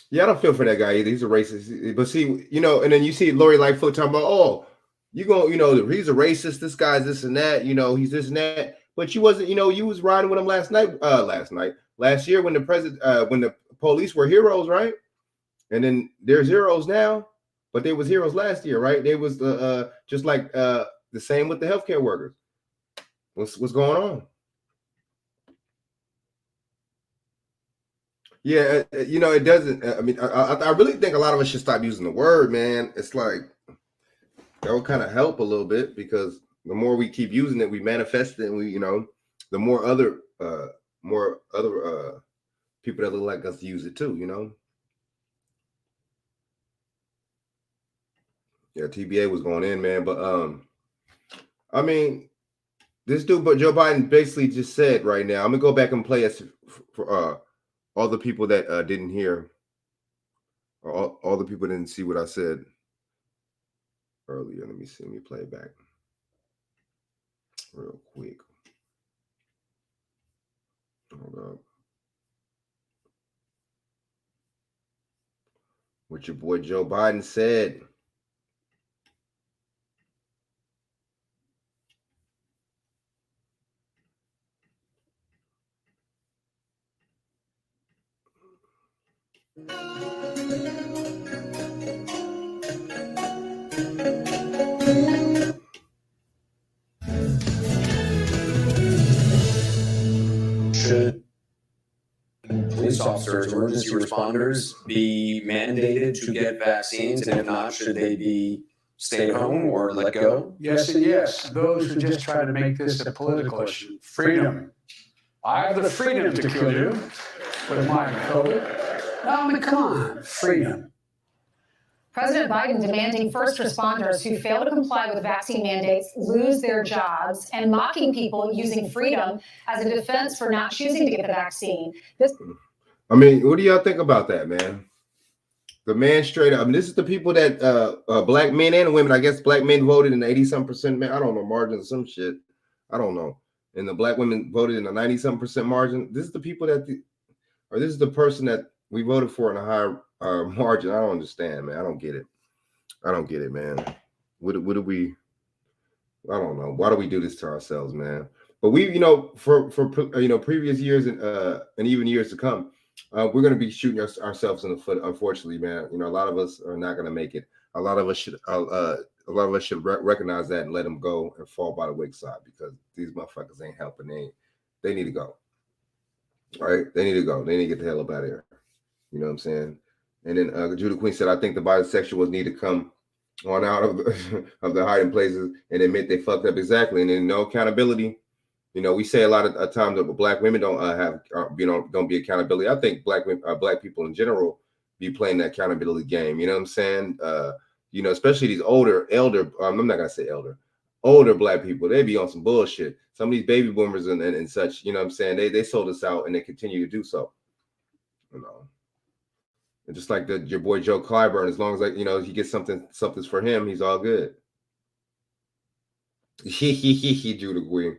Yeah, I don't feel for that guy either. He's a racist. But see, you know, and then you see Lori Lightfoot talking about, oh, he's a racist, this guy's this and that, he's this and that. But you wasn't, you was riding with him last year when the police were heroes, right? And then there's heroes now, but they was heroes last year, right? They was just like the same with the healthcare workers. What's going on? Yeah, it doesn't. I mean, I really think a lot of us should stop using the word, man. It's like that would kind of help a little bit, because the more we keep using it, we manifest it, and the more other people that look like us use it too, Yeah, TBA was going in, man, but I mean, this dude, but Joe Biden basically just said right now. I'm gonna go back and play it for all the people that didn't hear, or all the people didn't see what I said earlier. Let me play it back real quick. Hold up. What your boy Joe Biden said. police officers, emergency responders be mandated to get vaccines? And if not, should they be stay at home or let go? Yes and yes. Those who just try to make this a political issue. Freedom. I have the freedom to kill you with my COVID. I mean, come on, freedom. President Biden demanding first responders who fail to comply with vaccine mandates lose their jobs and mocking people using freedom as a defense for not choosing to get the vaccine. I mean, what do y'all think about that, man? The man straight up. I mean, this is the people that black men and women. I guess black men voted in the 80-some%. Man, I don't know, margin or some shit. I don't know. And the black women voted in the 90-some% margin. This is the people that, this is the person that we voted for in a higher margin. I don't understand, man. I don't get it. I don't get it, man. What do we? I don't know. Why do we do this to ourselves, man? But we, for previous years and even years to come, we're going to be shooting ourselves in the foot. Unfortunately, man. A lot of us are not going to make it. A lot of us should recognize that and let them go and fall by the wayside, because these motherfuckers ain't helping. They need to go. All right, they need to go. They need to get the hell up out of here. You know what I'm saying? And then Judah Queen said, I think the bisexuals need to come on out of the hiding places and admit they fucked up. Exactly. And then no accountability. We say a lot of times that black women don't don't be accountability. I think black people in general be playing that accountability game. You know what I'm saying? Especially these older, I'm not gonna say older black people, they be on some bullshit. Some of these baby boomers and such, you know what I'm saying? They sold us out and they continue to do so. And just like your boy Joe Clyburn, as long as he gets something's for him, he's all good. Judah Queen.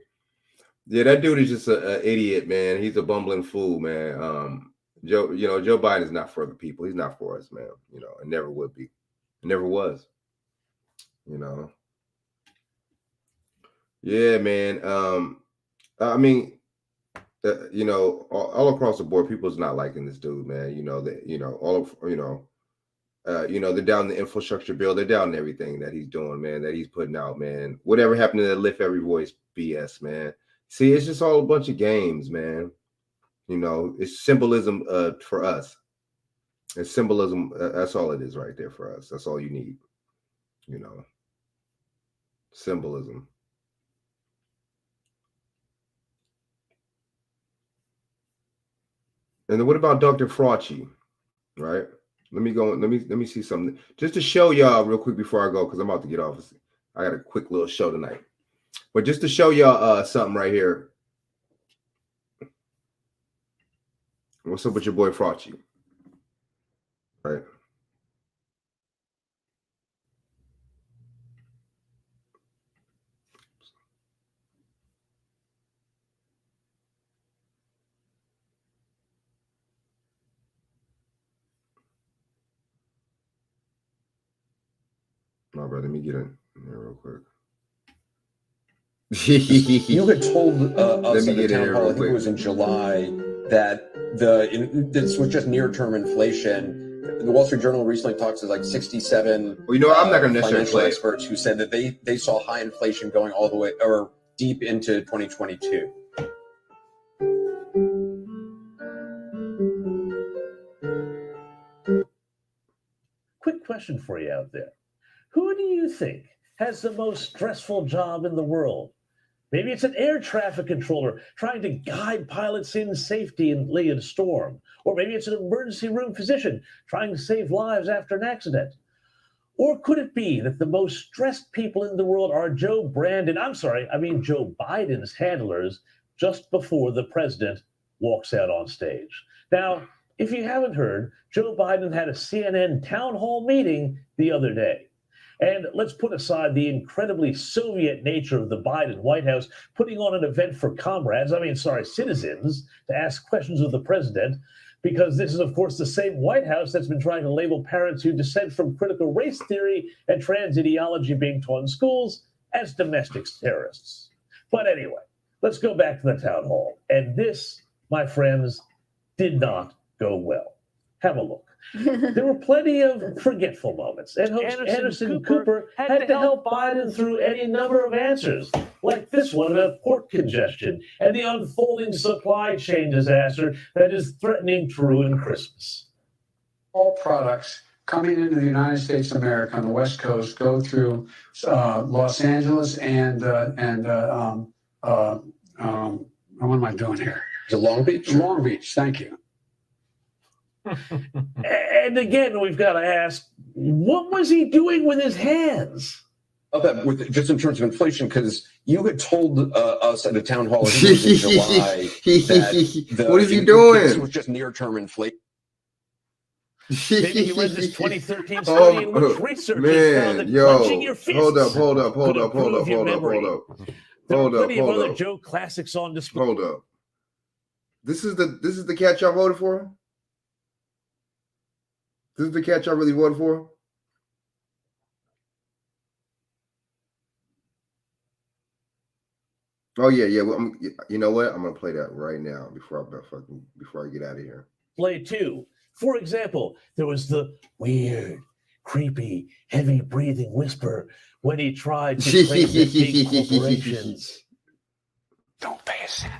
Yeah, that dude is just an idiot, man. He's a bumbling fool, man. Joe Biden is not for the people. He's not for us, man. It never would be. It never was. Yeah, man. I mean, all across the board, people's not liking this dude, man. They're down the infrastructure bill. They're down everything that he's doing, man, that he's putting out, man. Whatever happened to the Lift Every Voice BS, man. See, it's just all a bunch of games, man. It's symbolism for us. It's symbolism. That's all it is right there for us. That's all you need. Symbolism. And then what about Dr. Fauci, right? Let me see something just to show y'all real quick before I go, because I'm about to get off. I got a quick little show tonight, but just to show y'all something right here. What's up with your boy Fauci? Right. No, bro, let me get in here real quick. You had told us at the town hall, I think it was in July, that this was just near-term inflation. The Wall Street Journal recently talks to like 67 I'm not going to necessarily financial experts who said that they saw high inflation going all the way or deep into 2022. Quick question for you out there. Who do you think has the most stressful job in the world? Maybe it's an air traffic controller trying to guide pilots in safety in late in a storm. Or maybe it's an emergency room physician trying to save lives after an accident. Or could it be that the most stressed people in the world are Joe Biden's handlers just before the president walks out on stage? Now, if you haven't heard, Joe Biden had a CNN town hall meeting the other day. And let's put aside the incredibly Soviet nature of the Biden White House putting on an event for citizens to ask questions of the president, because this is, of course, the same White House that's been trying to label parents who dissent from critical race theory and trans ideology being taught in schools as domestic terrorists. But anyway, let's go back to the town hall. And this, my friends, did not go well. Have a look. There were plenty of forgetful moments, and host Anderson Cooper had to help Biden through any number of answers, like this one about port congestion and the unfolding supply chain disaster that is threatening to ruin Christmas. All products coming into the United States of America on the West Coast go through Los Angeles and what am I doing here? Is it Long Beach? Long Beach, thank you. And again, we've got to ask, what was he doing with his hands? Just in terms of inflation, because you had told us at a town hall in July that what is he doing? This was just near-term inflation. Maybe he read this 2013 study in which researchers found that clenching your fists hold up. There are plenty of other Joe classics on display. Hold up. This is the cat y'all voted for? This is the cat y'all really voted for? Oh yeah. Well, you know what? I'm gonna play that right now before I get out of here. Play two. For example, there was the weird, creepy, heavy-breathing whisper when he tried to claim that big corporations. Don't pay a cent.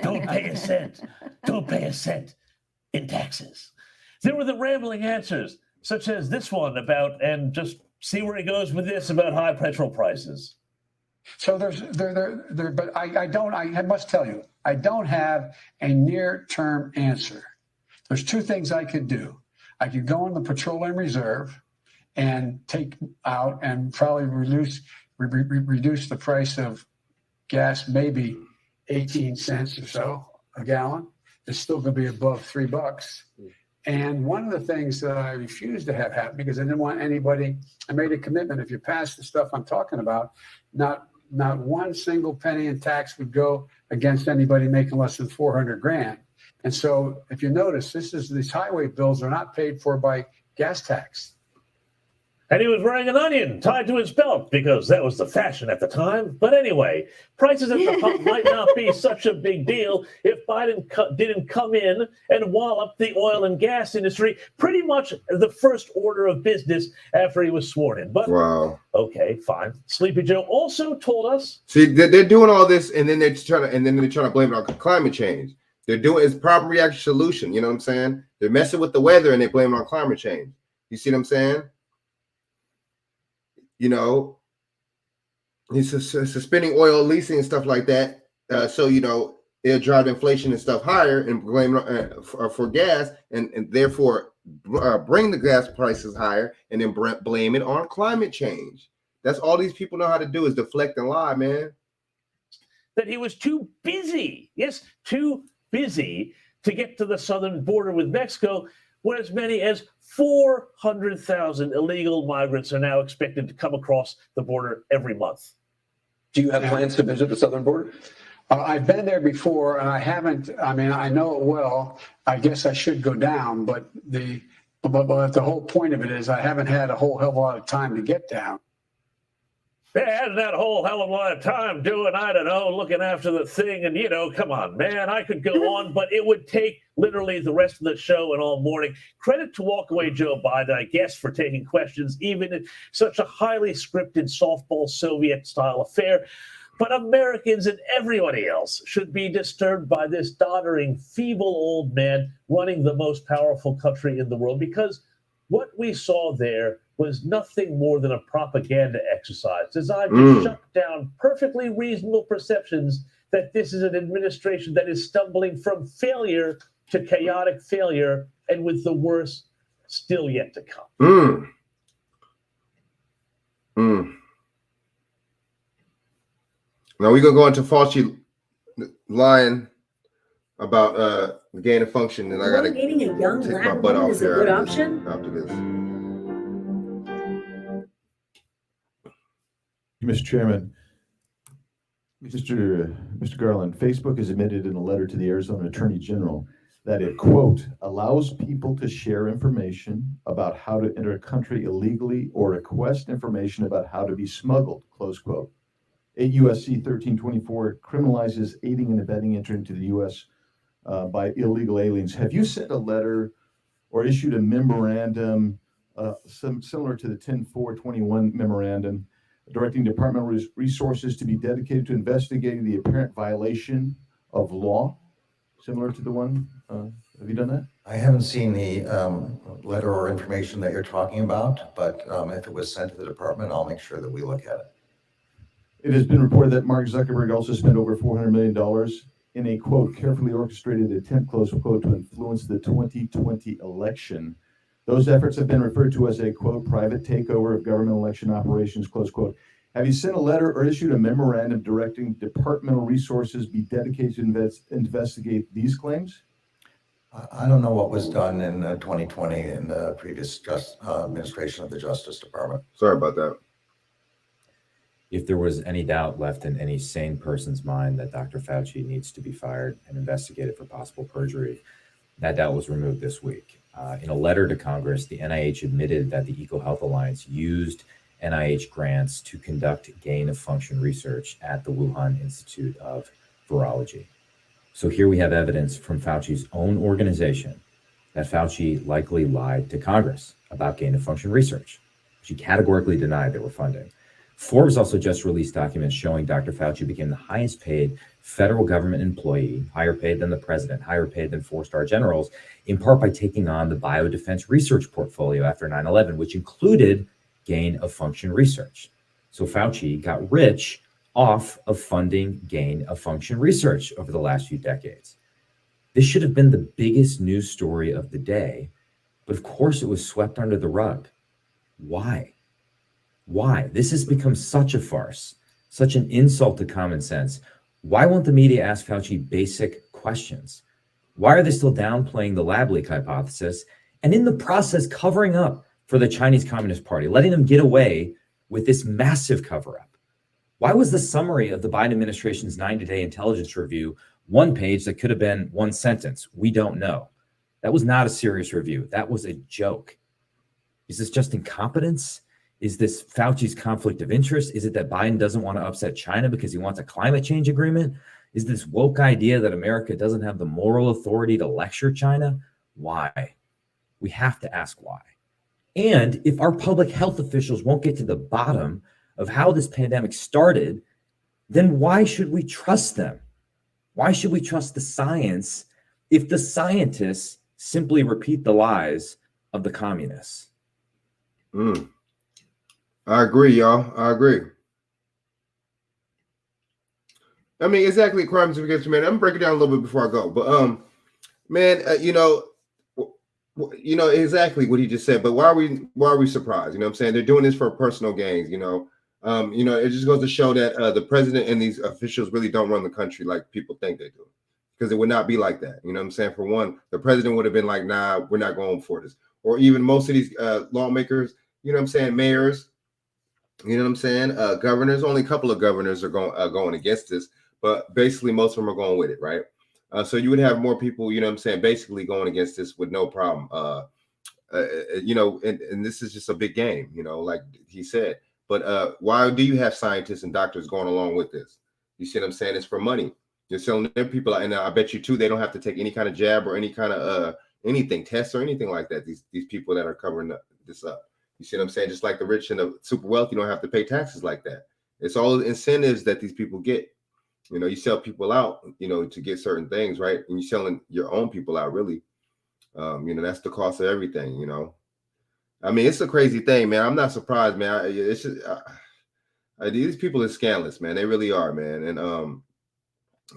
Don't pay a cent. Don't pay a cent in taxes. There were the rambling answers, such as this one about, and just see where he goes with this, about high petrol prices. So but I must tell you, I don't have a near-term answer. There's two things I could do. I could go in the petroleum reserve and take out and probably reduce the price of gas, maybe 18 cents or so a gallon. It's still going to be above $3. And one of the things that I refused to have happen, because I didn't want anybody, I made a commitment, if you pass the stuff I'm talking about, not one single penny in tax would go against anybody making less than 400 grand. And so if you notice, these highway bills are not paid for by gas tax. And he was wearing an onion tied to his belt because that was the fashion at the time. But anyway, prices at the pump might not be such a big deal if Biden didn't come in and wallop the oil and gas industry pretty much the first order of business after he was sworn in. But wow. Okay, fine. Sleepy Joe also told us. See, they're doing all this, and then they're trying to blame it on climate change. They're doing it's problem reaction solution. You know what I'm saying? They're messing with the weather and they blame it on climate change. You see what I'm saying? You know, he's suspending oil leasing and stuff like that. So, you know, it'll drive inflation and stuff higher and blame for gas and therefore bring the gas prices higher and then blame it on climate change. That's all these people know how to do is deflect and lie, man. That he was too busy. Yes, too busy to get to the southern border with Mexico, when as many as 400,000 illegal migrants are now expected to come across the border every month. Do you have plans to visit the southern border? I've been there before, and I haven't. I mean, I know it well. I guess I should go down, but the whole point of it is I haven't had a whole hell of a lot of time to get down. They had that whole hell of a lot of time doing, I don't know, looking after the thing. And, you know, come on, man, I could go on, but it would take literally the rest of the show and all morning. Credit to Walkaway Joe Biden, I guess, for taking questions, even in such a highly scripted softball Soviet-style affair. But Americans and everybody else should be disturbed by this doddering, feeble old man running the most powerful country in the world, because what we saw there was nothing more than a propaganda exercise designed to shut down perfectly reasonable perceptions that this is an administration that is stumbling from failure to chaotic failure, and with the worst still yet to come. Now we're gonna go into Fauci lying about gain of function, and I gotta dating a young take black my butt woman off is a here good option? after this. Mr. Chairman, Mr. Garland, Facebook has admitted in a letter to the Arizona Attorney General that it, quote, allows people to share information about how to enter a country illegally or request information about how to be smuggled, close quote. 8 U.S.C. 1324 criminalizes aiding and abetting entry into the U.S. by illegal aliens. Have you sent a letter or issued a memorandum similar to the 10/4/21 memorandum directing departmental resources to be dedicated to investigating the apparent violation of law, similar to the one? Have you done that? I haven't seen the letter or information that you're talking about, but if it was sent to the department, I'll make sure that we look at it. It has been reported that Mark Zuckerberg also spent over $400 million in a, quote, carefully orchestrated attempt, close quote, to influence the 2020 election. Those efforts have been referred to as a, quote, private takeover of government election operations, close quote. Have you sent a letter or issued a memorandum directing departmental resources be dedicated to investigate these claims? I don't know what was done in 2020 in the previous administration of the Justice Department. Sorry about that. If there was any doubt left in any sane person's mind that Dr. Fauci needs to be fired and investigated for possible perjury, that doubt was removed this week. In a letter to Congress, the NIH admitted that the EcoHealth Alliance used NIH grants to conduct gain-of-function research at the Wuhan Institute of Virology. So here we have evidence from Fauci's own organization that Fauci likely lied to Congress about gain-of-function research, which he categorically denied they were funding. Forbes also just released documents showing Dr. Fauci became the highest paid federal government employee, higher paid than the president, higher paid than four-star generals, in part by taking on the biodefense research portfolio after 9/11, which included gain-of-function research. So Fauci got rich off of funding gain-of-function research over the last few decades. This should have been the biggest news story of the day, but of course it was swept under the rug. Why? Why? This has become such a farce, such an insult to common sense. Why won't the media ask Fauci basic questions? Why are they still downplaying the lab leak hypothesis and in the process covering up for the Chinese Communist Party, letting them get away with this massive cover-up? Why was the summary of the Biden administration's 90-day intelligence review one page that could have been one sentence? We don't know. That was not a serious review. That was a joke. Is this just incompetence? Is this Fauci's conflict of interest? Is it that Biden doesn't want to upset China because he wants a climate change agreement? Is this woke idea that America doesn't have the moral authority to lecture China? Why? We have to ask why. And if our public health officials won't get to the bottom of how this pandemic started, then why should we trust them? Why should we trust the science if the scientists simply repeat the lies of the communists? I agree, y'all. I agree. I mean, exactly, crimes against humanity. I'm gonna break it down a little bit before I go, but you know exactly what he just said. But why are we surprised? You know what I'm saying? They're doing this for personal gains. It just goes to show that the president and these officials really don't run the country like people think they do, because it would not be like that. You know what I'm saying? For one, the president would have been like, nah, we're not going for this. Or even most of these lawmakers, you know what I'm saying, mayors, you know what I'm saying, governors, only a couple of governors are going against this, but basically most of them are going with it, right? So you would have more people, you know what I'm saying, basically going against this with no problem. And this is just a big game, like he said. But why do you have scientists and doctors going along with this? You see what I'm saying? It's for money. You're selling their people, and I bet you too, they don't have to take any kind of jab or any kind of anything, tests or anything like that. These people that are covering this up. You see what I'm saying? Just like the rich and the super wealthy don't have to pay taxes like that. It's all incentives that these people get. You sell people out, to get certain things, right? And you're selling your own people out, really. That's the cost of everything, I mean, it's a crazy thing, man. I'm not surprised, man. These people are scandalous, man. They really are, man. And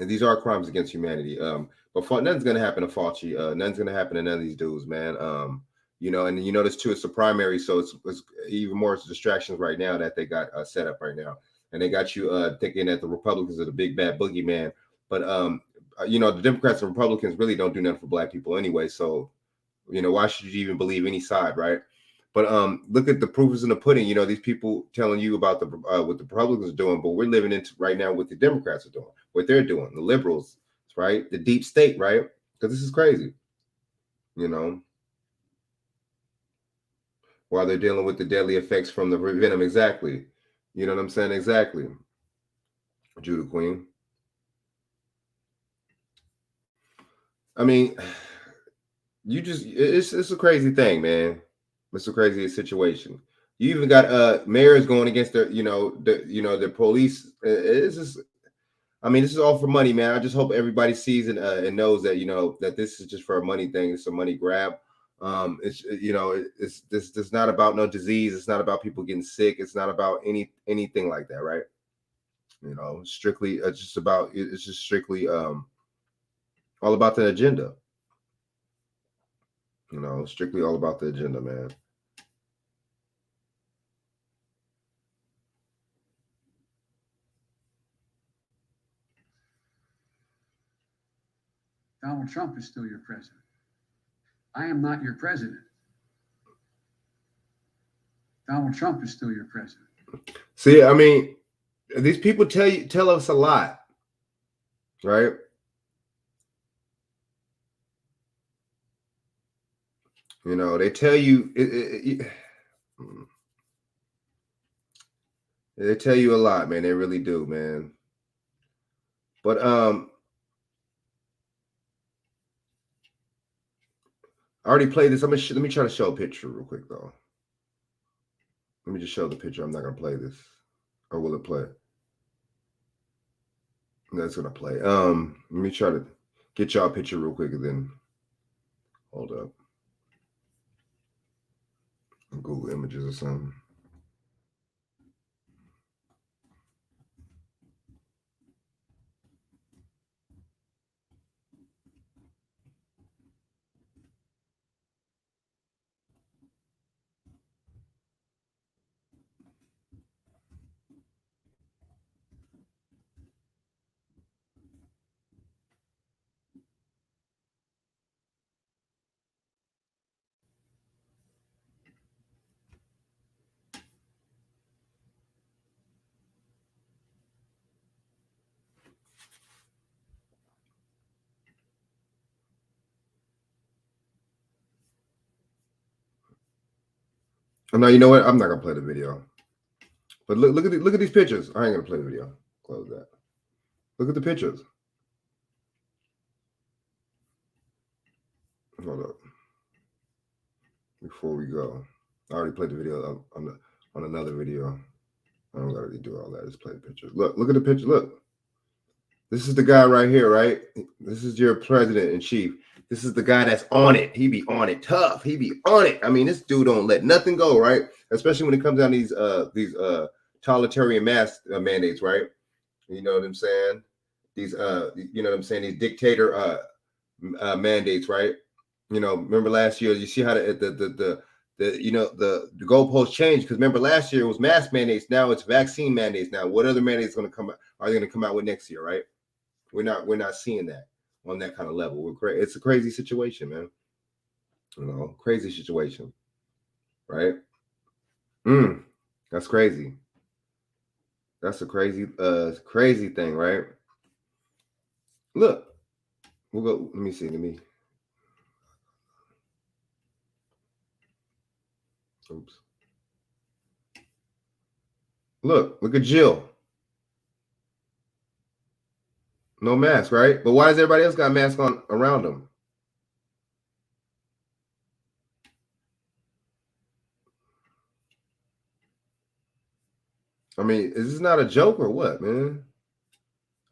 these are crimes against humanity. But nothing's going to happen to Fauci. Nothing's going to happen to none of these dudes, man. And you notice too, it's the primary, so it's even more distractions right now that they got set up right now, and they got you thinking that the Republicans are the big bad boogeyman. But the Democrats and Republicans really don't do nothing for Black people anyway. So, why should you even believe any side, right? But look at the proof is in the pudding. These people telling you about what the Republicans are doing, but we're living into right now what the Democrats are doing, what they're doing, the liberals, right? The deep state, right? Because this is crazy, While they're dealing with the deadly effects from the venom, exactly. You know what I'm saying? Exactly. Judah Queen. I mean, it's a crazy thing, man. It's a crazy situation. You even got mayors going against the police. It's just, I mean, this is all for money, man. I just hope everybody sees and knows that that this is just for a money thing. It's a money grab. It's not about no disease. It's not about people getting sick. It's not about anything like that, right? Strictly it's just strictly all about the agenda. Strictly all about the agenda, man. Donald Trump is still your president. I am not your president. Donald Trump is still your president. See, I mean, these people tell us a lot, right? They tell you they tell you a lot, man. They really do, man. But I already played this. Let me try to show a picture real quick, though. Let me just show the picture. I'm not gonna play this, or will it play? That's gonna play. Let me try to get y'all a picture real quick, and then hold up. Google Images or something. No, you know what? I'm not gonna play the video. But look at these pictures. I ain't gonna play the video. Close that. Look at the pictures. Hold up. Before we go, I already played the video on another video. I don't gotta do all that. Just play the picture. Look at the picture. Look. This is the guy right here, right? This is your president in chief. This is the guy that's on it. He be on it tough. He be on it. I mean, this dude don't let nothing go, right? Especially when it comes down to these totalitarian mask mandates, right? You know what I'm saying? These these dictator mandates, right? Remember last year? You see how the goalposts changed, because remember last year it was mask mandates. Now it's vaccine mandates. Now what other mandates going to come out? Are they going to come out with next year, right? We're not seeing that on that kind of level. It's a crazy situation, man. Crazy situation, right? That's crazy. That's a crazy thing, right? Look, we'll go. Let me see. Oops. Look at Jill. No mask, right? But why does everybody else got masks on around them? I mean, is this not a joke or what, man?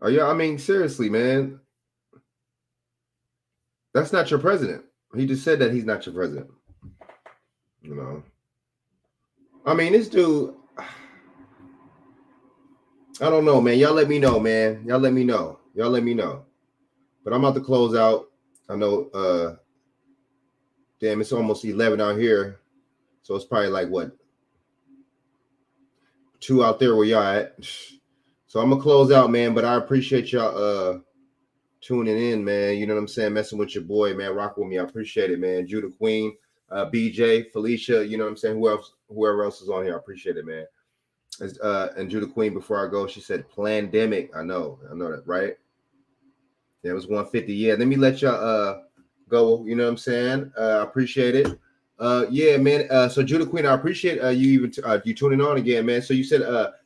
Are you? I mean, seriously, man. That's not your president. He just said that he's not your president. I mean, this dude. I don't know, man. Y'all let me know, man. Y'all let me know. But I'm about to close out. I know. Damn, it's almost 11 out here, so it's probably like what, 2 out there where y'all at. So I'm gonna close out, man. But I appreciate y'all tuning in, man. You know what I'm saying? Messing with your boy, man. Rock with me. I appreciate it, man. Judah Queen, BJ, Felicia. You know what I'm saying? Whoever else is on here, I appreciate it, man. And Judah Queen, before I go, she said pandemic. I know that, right? Yeah, it was 150. Yeah, let me let y'all go. You know what I'm saying? I appreciate it. Yeah, man. So Judah Queen, I appreciate you even you tuning on again, man. So you said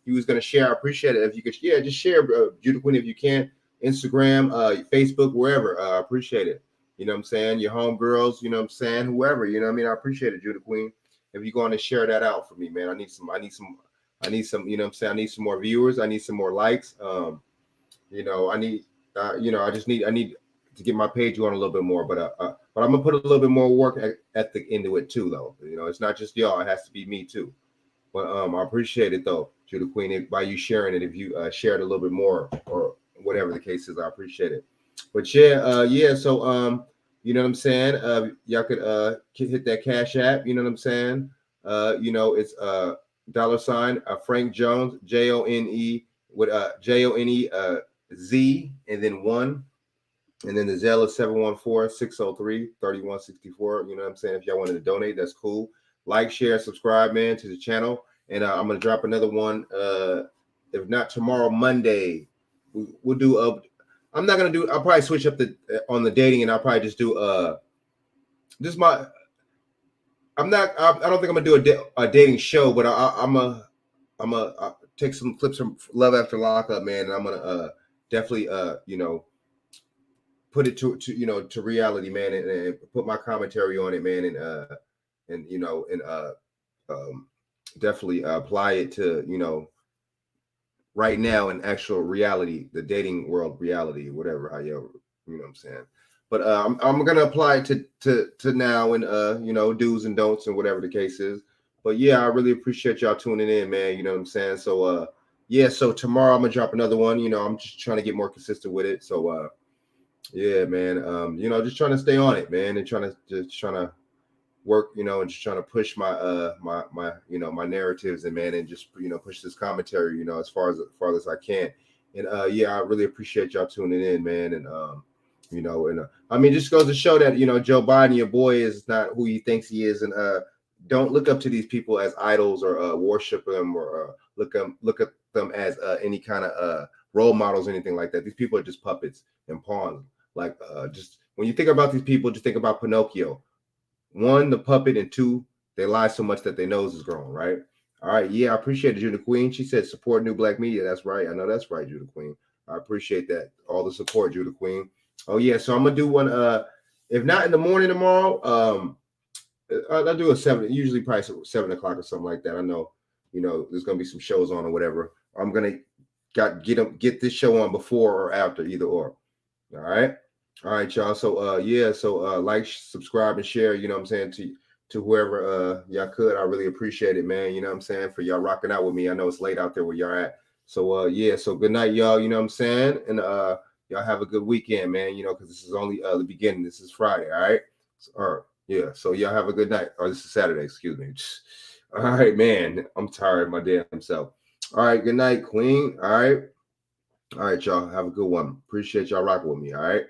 you was gonna share. I appreciate it. If you could, just share Judah Queen if you can. Instagram, Facebook, wherever. I appreciate it. You know what I'm saying? Your homegirls, you know what I'm saying? Whoever, you know what I mean? I appreciate it, Judah Queen. If you go on and share that out for me, man. I need some, you know what I'm saying? I need some more viewers. I need some more likes. You know, I need, you know, I need to get my page going a little bit more, but I'm gonna put a little bit more work ethic into it too, though. You know, it's not just y'all, it has to be me too. But I appreciate it though, Judah Queen, by you sharing it. If you share it a little bit more or whatever the case is, I appreciate it. But yeah, so you know what I'm saying? Y'all could hit that Cash App, you know what I'm saying? You know, it's $ Frank Jones, JONE with JONE Z and then 1. And then the Zelle is 714-603-3164. You know what I'm saying? If y'all wanted to donate, that's cool. Like, share, subscribe, man, to the channel. And I'm gonna drop another one. If not tomorrow, Monday, we'll do. I'm not gonna do. I'll probably switch up on the dating, and I'll probably just do. This my. I'm not. I don't think I'm gonna do a dating show, but I'm a take some clips from Love After Lockup, man, and I'm gonna definitely you know, put it to you know, to reality, man, and put my commentary on it, man, and you know, and definitely apply it to, you know, right now in actual reality, the dating world reality, whatever, you know what I'm saying. But I'm gonna apply it to now and you know, do's and don'ts and whatever the case is. But yeah, I really appreciate y'all tuning in, man. You know what I'm saying. So yeah, so tomorrow I'm gonna drop another one. You know, I'm just trying to get more consistent with it. So yeah, man. You know, just trying to stay on it, man, and trying to work, you know, and just trying to push my my you know, my narratives and, man, and just, you know, push this commentary, you know, as far as I can. And yeah, I really appreciate y'all tuning in, man. And you know, and I mean, just goes to show that, you know, Joe Biden, your boy, is not who he thinks he is. And don't look up to these people as idols or worship them or look at them as any kind of role models or anything like that. These people are just puppets and pawns. Like just when you think about these people, just think about Pinocchio. 1, the puppet, and 2, they lie so much that their nose is grown, right? All right, yeah, I appreciate it, Judah Queen. She said support New Black Media. That's right. I know that's right, Judah Queen. I appreciate that. All the support, Judah Queen. Oh yeah, so I'm gonna do one. If not in the morning tomorrow, I'll do a 7. Usually probably 7 o'clock or something like that. I know, you know, there's gonna be some shows on or whatever. I'm gonna get this show on before or after, either or. All right, y'all. So yeah, so like, subscribe, and share. You know what I'm saying, to whoever y'all could. I really appreciate it, man. You know what I'm saying, for y'all rocking out with me. I know it's late out there where y'all at. So yeah, so good night, y'all. You know what I'm saying, and y'all have a good weekend, man. You know, because this is only the beginning. This is Friday, all right? Yeah, so y'all have a good night. Or this is Saturday, excuse me. All right, man. I'm tired of my damn self. All right, good night, Queen. All right, y'all. Have a good one. Appreciate y'all rocking with me, all right?